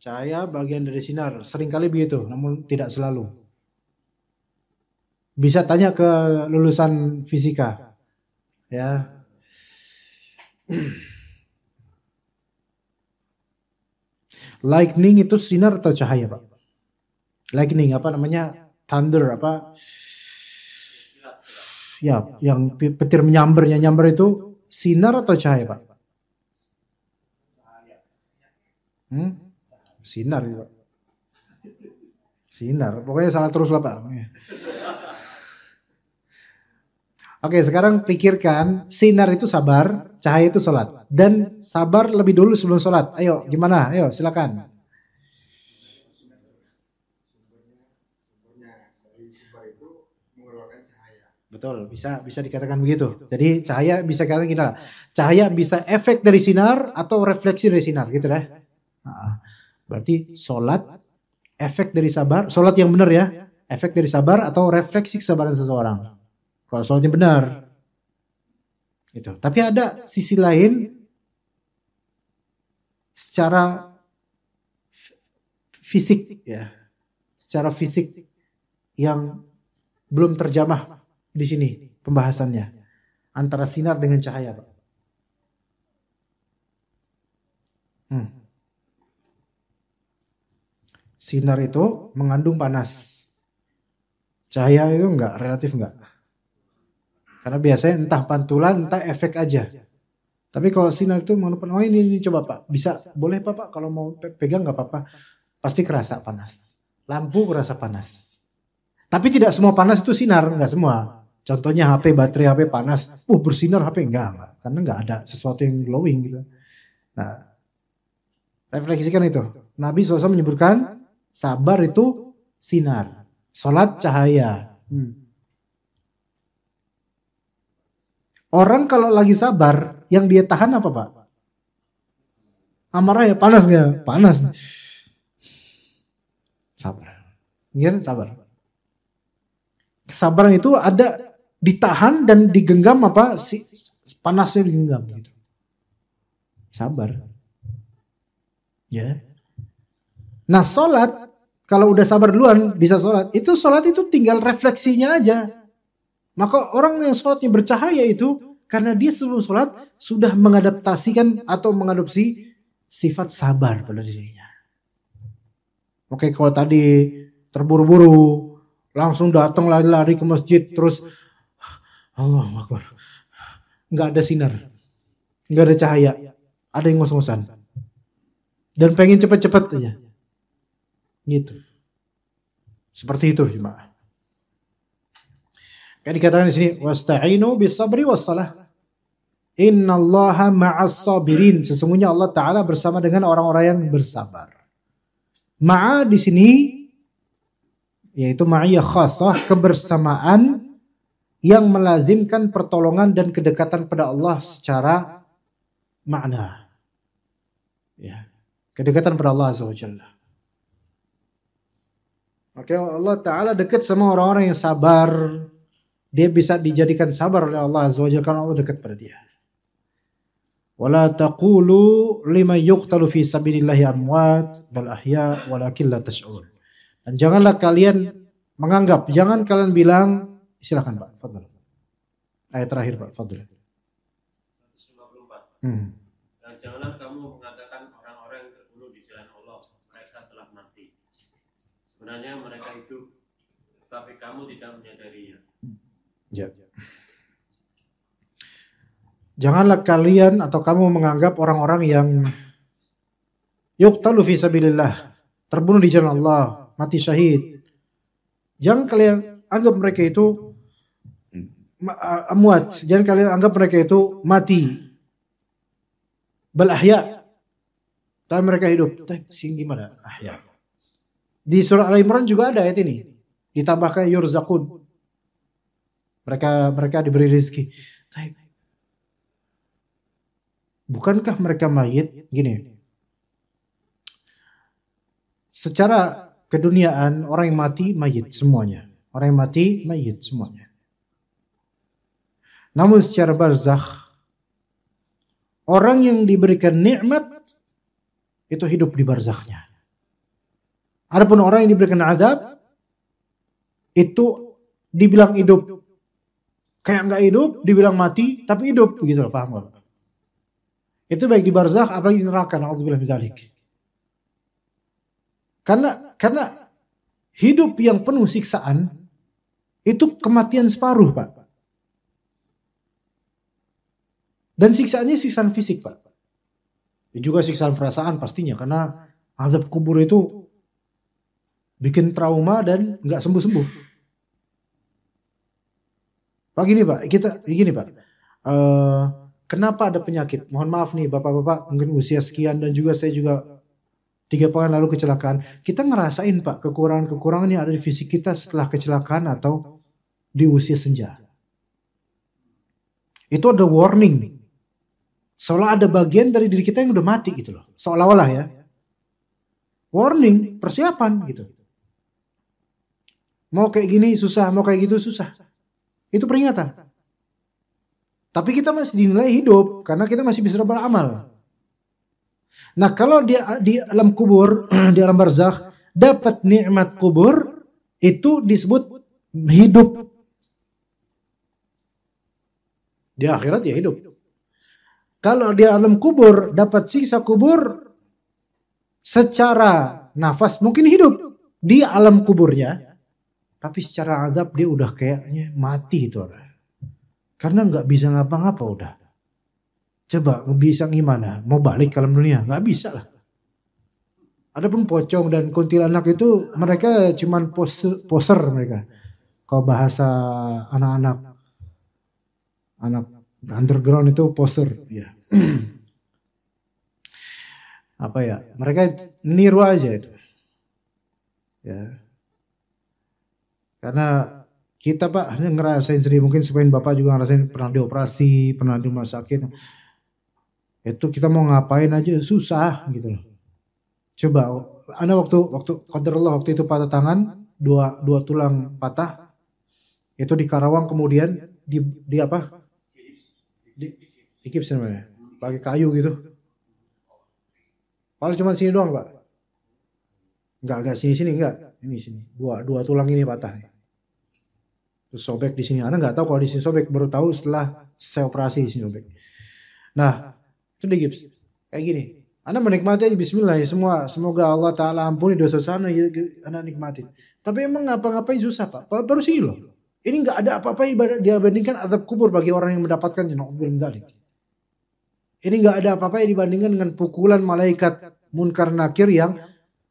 Cahaya bagian dari sinar, seringkali begitu, namun tidak selalu. Bisa tanya ke lulusan fisika, ya. Lightning itu sinar atau cahaya, Pak? Lightning apa namanya? Thunder apa? Ya, yang petir menyambarnya itu sinar atau cahaya, Pak? Sinar, Pak. Sinar. Pokoknya salah terus lah, Pak. Oke, sekarang pikirkan sinar itu sabar, cahaya itu sholat. Dan sabar lebih dulu sebelum sholat. Ayo, gimana? Ayo, silakan. Betul, bisa dikatakan begitu. Jadi cahaya bisa dikatakan gini lah. Cahaya bisa efek dari sinar atau refleksi dari sinar, gitu deh. Berarti sholat efek dari sabar, sholat yang benar ya, efek dari sabar atau refleksi kesabaran seseorang. Kalau sholatnya benar, gitu. Tapi ada sisi lain, secara fisik ya, secara fisik yang belum terjamah di sini pembahasannya antara sinar dengan cahaya, Pak. Sinar itu mengandung panas, cahaya itu enggak, relatif enggak. Karena biasanya entah pantulan, entah efek aja. Tapi kalau sinar itu mengandung panas, ini coba Pak, bisa, boleh Pak kalau mau pegang nggak apa-apa, pasti kerasa panas. Lampu kerasa panas. Tapi tidak semua panas itu sinar, nggak semua. Contohnya HP, baterai HP panas, bersinar HP enggak, karena enggak ada sesuatu yang glowing gitu. Nah, refleksikan itu. Nabi SAW menyebutkan sabar itu sinar, sholat cahaya. Orang kalau lagi sabar, yang dia tahan apa, Pak? Amarah ya, panas nggak? Panas. Sabar. Iya, sabar. Kesabaran itu ada ditahan dan digenggam apa? Panasnya digenggam gitu. Sabar. Ya. Nah, sholat kalau udah sabar duluan bisa sholat. Itu sholat itu tinggal refleksinya aja. Maka orang yang sholatnya bercahaya itu karena dia sebelum sholat sudah mengadaptasikan atau mengadopsi sifat sabar pada dirinya. Oke, kalau tadi terburu-buru langsung datang lari-lari ke masjid terus Allahu Akbar, nggak ada sinar, nggak ada cahaya, ada yang ngos-ngosan, dan pengen cepat-cepat aja, gitu. Seperti itu jemaah. Kayak dikatakan di sini, wasta'inu bis-sabri was-salah. Innallaha ma'as sabirin. Sesungguhnya Allah Ta'ala bersama dengan orang-orang yang bersabar. Ma'a di sini yaitu ma'iyah khasah, kebersamaan yang melazimkan pertolongan dan kedekatan pada Allah secara makna. Ya, kedekatan pada Allah Azza wa Jalla. Maka Allah Ta'ala dekat sama orang-orang yang sabar. Dia bisa dijadikan sabar oleh Allah Azza wa Jalla karena Allah dekat pada dia. Wala taqulu lima yuqtalu fi sabilillahi amwat bal ahya walakin la tash'urun. Dan janganlah kalian menganggap, jangan kalian bilang, silakan Pak, fadhil. Ayat terakhir Pak, fadhil. 154. Dan janganlah kamu mengatakan orang-orang yang terbunuh di jalan Allah, mereka telah mati. Sebenarnya mereka hidup, tapi kamu tidak menyadarinya. Ya. Janganlah kalian atau kamu menganggap orang-orang yang yuqtalu fi sabilillah, terbunuh di jalan Allah, mati syahid. Jangan kalian anggap mereka itu amwat, jangan kalian anggap mereka itu mati. Bal ahya, tapi mereka hidup. Sing gimana? Ahya. Di surah Al-Imran juga ada ayat ini. Ditambahkan yurzaqun. Mereka diberi rezeki. Bukankah mereka mayit? Gini. Secara keduniaan orang yang mati mayit semuanya. Orang yang mati mayit semuanya. Namun secara barzakh, orang yang diberikan nikmat itu hidup di barzakhnya. Adapun orang yang diberikan azab itu dibilang hidup. Kayak nggak hidup, dibilang mati, tapi hidup, begitu loh, paham nggak? Itu baik di barzakh, apalagi di neraka. Na'udzubillah min dzalik. Karena hidup yang penuh siksaan itu kematian separuh, Pak. Dan siksaannya siksaan fisik, Pak. Juga siksaan perasaan pastinya, karena azab kubur itu bikin trauma dan nggak sembuh-sembuh. Pak gini Pak, kenapa ada penyakit? Mohon maaf nih bapak-bapak, mungkin usia sekian dan juga saya juga 3 pekan lalu kecelakaan. Kita ngerasain Pak kekurangan-kekurangan yang ada di fisik kita setelah kecelakaan atau di usia senja. Itu ada warning. Seolah ada bagian dari diri kita yang udah mati gitu loh. Seolah-olah ya. Warning, persiapan gitu. Mau kayak gini susah, mau kayak gitu susah. Itu peringatan. Tapi kita masih dinilai hidup karena kita masih bisa beramal. Nah, kalau dia di alam kubur, di alam barzakh dapat nikmat kubur, itu disebut hidup. Di akhirat ya hidup. Kalau di alam kubur dapat siksa kubur, secara nafas mungkin hidup di alam kuburnya. Tapi secara azab dia udah kayaknya mati itu orang. Karena nggak bisa ngapa-ngapa udah. Coba bisa gimana? Mau balik ke alam dunia? Nggak bisa lah. Adapun pocong dan kuntilanak itu mereka cuman poser mereka. Kalau bahasa anak underground itu poser. Ya. Apa ya? Mereka niru aja itu. Ya. Karena kita Pak hanya ngerasain sendiri, mungkin sebagian Bapak juga ngerasain pernah dioperasi, pernah di rumah sakit. Itu kita mau ngapain aja susah gitu loh. Coba, Anda waktu qadarullah waktu itu patah tangan, dua tulang patah, itu di Karawang kemudian di apa? Di gips namanya, pakai kayu gitu. Paling cuma sini doang Pak. Enggak sini enggak. Ini sini. Dua tulang ini patah. Terus sobek di sini. Anda nggak tahu kalau di sini sobek, baru tahu setelah saya operasi di sini sobek. Nah, itu di gips. Kayak gini. Anda menikmati aja bismillah ya semua. Semoga Allah Ta'ala ampuni dosa sana ya, Anda nikmatin. Tapi emang ngapa-ngapain susah Pak. Baru sini loh. Ini nggak ada apa-apa dia bandingkan azab kubur bagi orang yang mendapatkannya. Ini nggak ada apa-apa dibandingkan dengan pukulan malaikat munkar nakir yang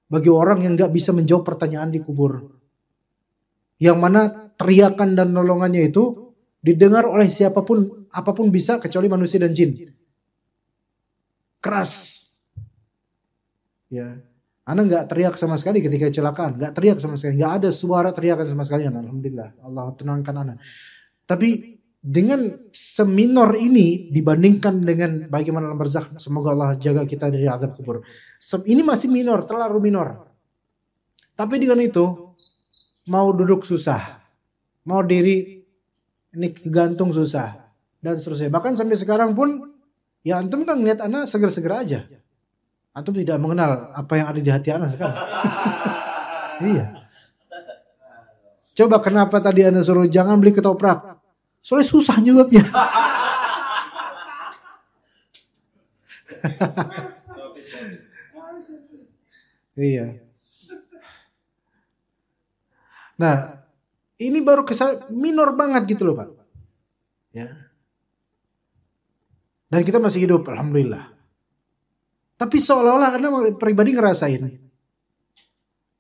bagi orang yang nggak bisa menjawab pertanyaan di kubur. Yang mana teriakan dan nolongannya itu didengar oleh siapapun, apapun bisa kecuali manusia dan jin. Keras. Ya. Ana nggak teriak sama sekali ketika kecelakaan, nggak teriak sama sekali, nggak ada suara teriakan sama sekali. Alhamdulillah, Allah tenangkan Ana. Tapi dengan seminor ini dibandingkan dengan bagaimana alam barzakh, semoga Allah jaga kita dari azab kubur. Ini masih minor, terlalu minor. Tapi dengan itu mau duduk susah, mau diri ini kegantung susah dan seterusnya. Bahkan sampai sekarang pun ya antum kan lihat anak seger-seger aja. Antum tidak mengenal apa yang ada di hati anak sekarang. Iya. Coba kenapa tadi anak suruh jangan beli ketoprak? Soalnya susah jawabnya. Iya. Nah, ini baru minor banget gitu loh Pak. Ya. Dan kita masih hidup, alhamdulillah. Tapi seolah-olah Anda pribadi ngerasain.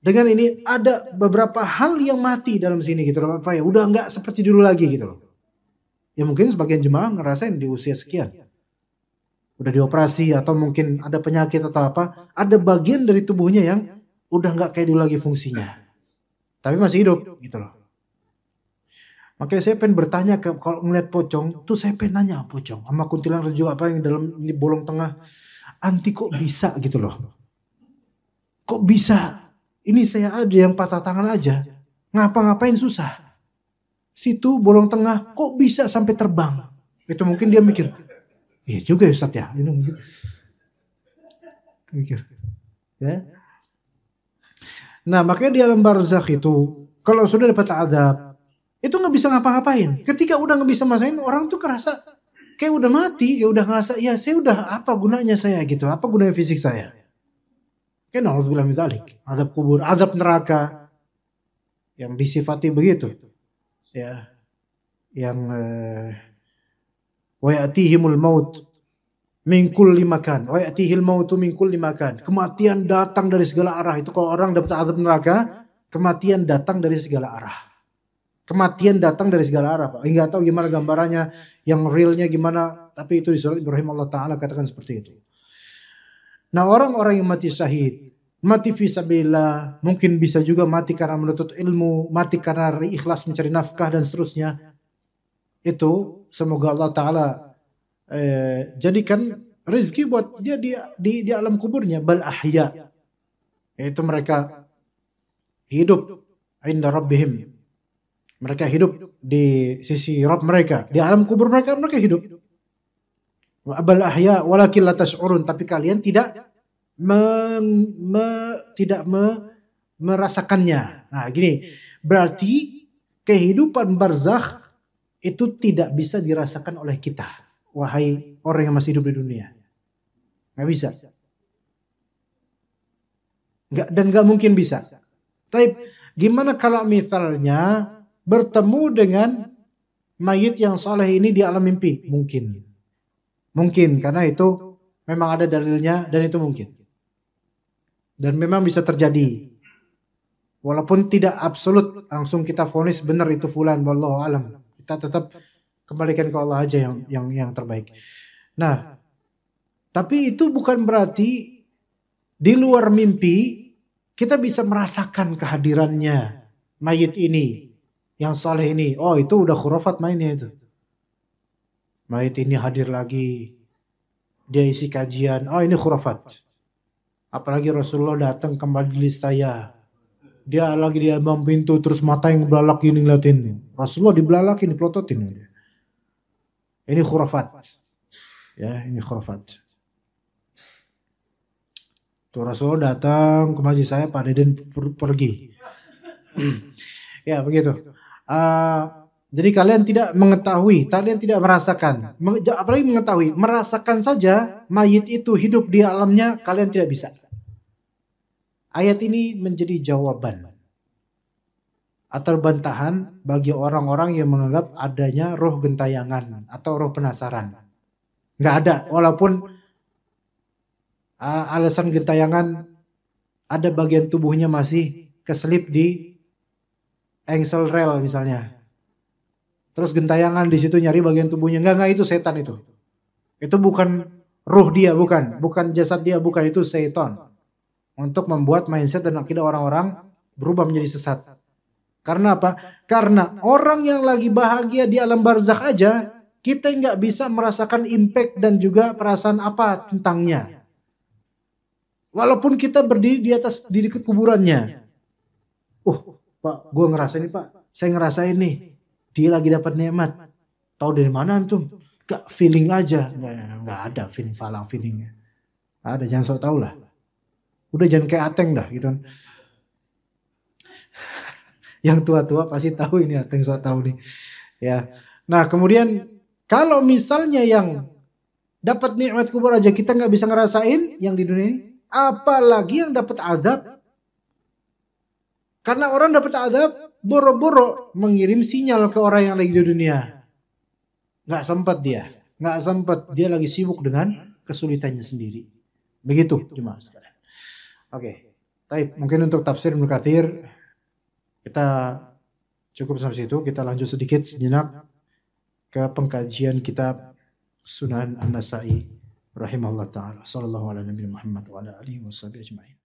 Dengan ini ada beberapa hal yang mati dalam sini gitu loh Pak ya. Udah nggak seperti dulu lagi gitu loh. Ya mungkin sebagian jemaah ngerasain di usia sekian. Udah dioperasi atau mungkin ada penyakit atau apa. Ada bagian dari tubuhnya yang udah nggak kayak dulu lagi fungsinya. Tapi masih hidup gitu loh. Makanya saya pengen bertanya kalau ngeliat pocong, tuh saya pengen nanya pocong sama kuntilanak juga apa yang dalam di bolong tengah. Anti kok bisa gitu loh. Kok bisa? Ini saya ada yang patah tangan aja. Ngapa-ngapain susah. Situ bolong tengah kok bisa sampai terbang. Itu mungkin dia mikir. Iya juga ya Ustaz ya. Ini mungkin. Mikir. Ya. Nah makanya di alam barzakh itu. Kalau sudah dapat adab. Itu gak bisa ngapa-ngapain. Ketika udah gak bisa masain. Orang tuh kerasa. Kayak udah mati. Kayak udah ngerasa. Ya saya udah apa gunanya saya gitu. Apa gunanya fisik saya. Kayak na'udzubillah min dzalik. Adab kubur. Adab neraka. Yang disifati begitu. Ya, yang wa ya'tihimul maut min kulli makan, wa ya'tihil mautu min kulli makan. Kematian datang dari segala arah. Itu kalau orang dapat azab neraka, kematian datang dari segala arah. Kematian datang dari segala arah, Pak. Enggak tahu gimana gambarannya, yang realnya gimana, tapi itu di surat Ibrahim Allah Ta'ala katakan seperti itu. Nah, orang-orang yang mati syahid, mati fisabilillah, mungkin bisa juga mati karena menuntut ilmu, mati karena ikhlas mencari nafkah dan seterusnya. Itu semoga Allah Ta'ala jadikan rezeki buat dia di alam kuburnya. Bal ahya, yaitu mereka hidup inda rabbihim. Mereka hidup di sisi Rabb mereka. Di alam kubur mereka hidup. Bal ahya walakin la tash'urun, tapi kalian tidak merasakannya. Nah gini, berarti kehidupan barzakh itu tidak bisa dirasakan oleh kita, wahai orang yang masih hidup di dunia. Gak bisa. Dan gak mungkin bisa. Tapi gimana kalau misalnya bertemu dengan mayit yang saleh ini di alam mimpi? Mungkin. Mungkin, karena itu memang ada dalilnya dan itu mungkin. Dan memang bisa terjadi. Walaupun tidak absolut langsung kita vonis benar itu fulan, wallahu alam. Kita tetap kembalikan ke Allah aja yang terbaik. Nah, tapi itu bukan berarti di luar mimpi kita bisa merasakan kehadirannya mayit ini, yang saleh ini. Oh, itu udah khurafat mainnya itu. Mayit ini hadir lagi. Dia isi kajian. Oh, ini khurafat. Apalagi Rasulullah datang ke majelis saya. Dia lagi di ambang pintu terus mata yang belalak gini ngeliatin. Rasulullah dibelalakin, dipelototin. Ini khurafat. Ya, ini khurafat. Tuh Rasulullah datang ke majelis saya, Pak Deden pergi. Ya, begitu. Jadi kalian tidak mengetahui, kalian tidak merasakan. Apalagi mengetahui, merasakan saja mayit itu hidup di alamnya, kalian tidak bisa. Ayat ini menjadi jawaban atau bantahan bagi orang-orang yang menganggap adanya roh gentayangan atau roh penasaran. Nggak ada. Walaupun alasan gentayangan ada bagian tubuhnya masih keselip di engsel rel misalnya. Terus gentayangan di situ nyari bagian tubuhnya. Enggak, itu setan itu. Itu bukan ruh dia, bukan jasad dia, bukan, itu setan. Untuk membuat mindset dan akidah orang-orang berubah menjadi sesat. Karena apa? Karena orang yang lagi bahagia di alam barzakh aja, kita nggak bisa merasakan impact dan juga perasaan apa tentangnya. Walaupun kita berdiri di atas di dekat kuburannya. Pak, gue ngerasain nih Pak. Saya ngerasain nih. Dia lagi dapat nikmat. Tahu dari mana antum? Gak feeling aja. Nggak ada feelingnya. Ada, jangan sok tahu lah. Udah jangan kayak Ateng dah gitu. Yang tua-tua pasti tahu ini Ateng sok tahu nih. Ya. Nah kemudian kalau misalnya yang dapat nikmat kubur aja kita nggak bisa ngerasain yang di dunia ini, apalagi yang dapat azab. Karena orang dapat azab, boro-boro mengirim sinyal ke orang yang lagi di dunia. Nggak sempat dia lagi sibuk dengan kesulitannya sendiri. Begitu jemaah sekalian. Oke, baik. Mungkin untuk tafsir Ibnu Katsir kita cukup sampai situ. Kita lanjut sedikit sejenak ke pengkajian kitab Sunan An-Nasa'i rahimahullah taala. Sallallahu alaihi Muhammad wa ala alihi wasallam ajma'in.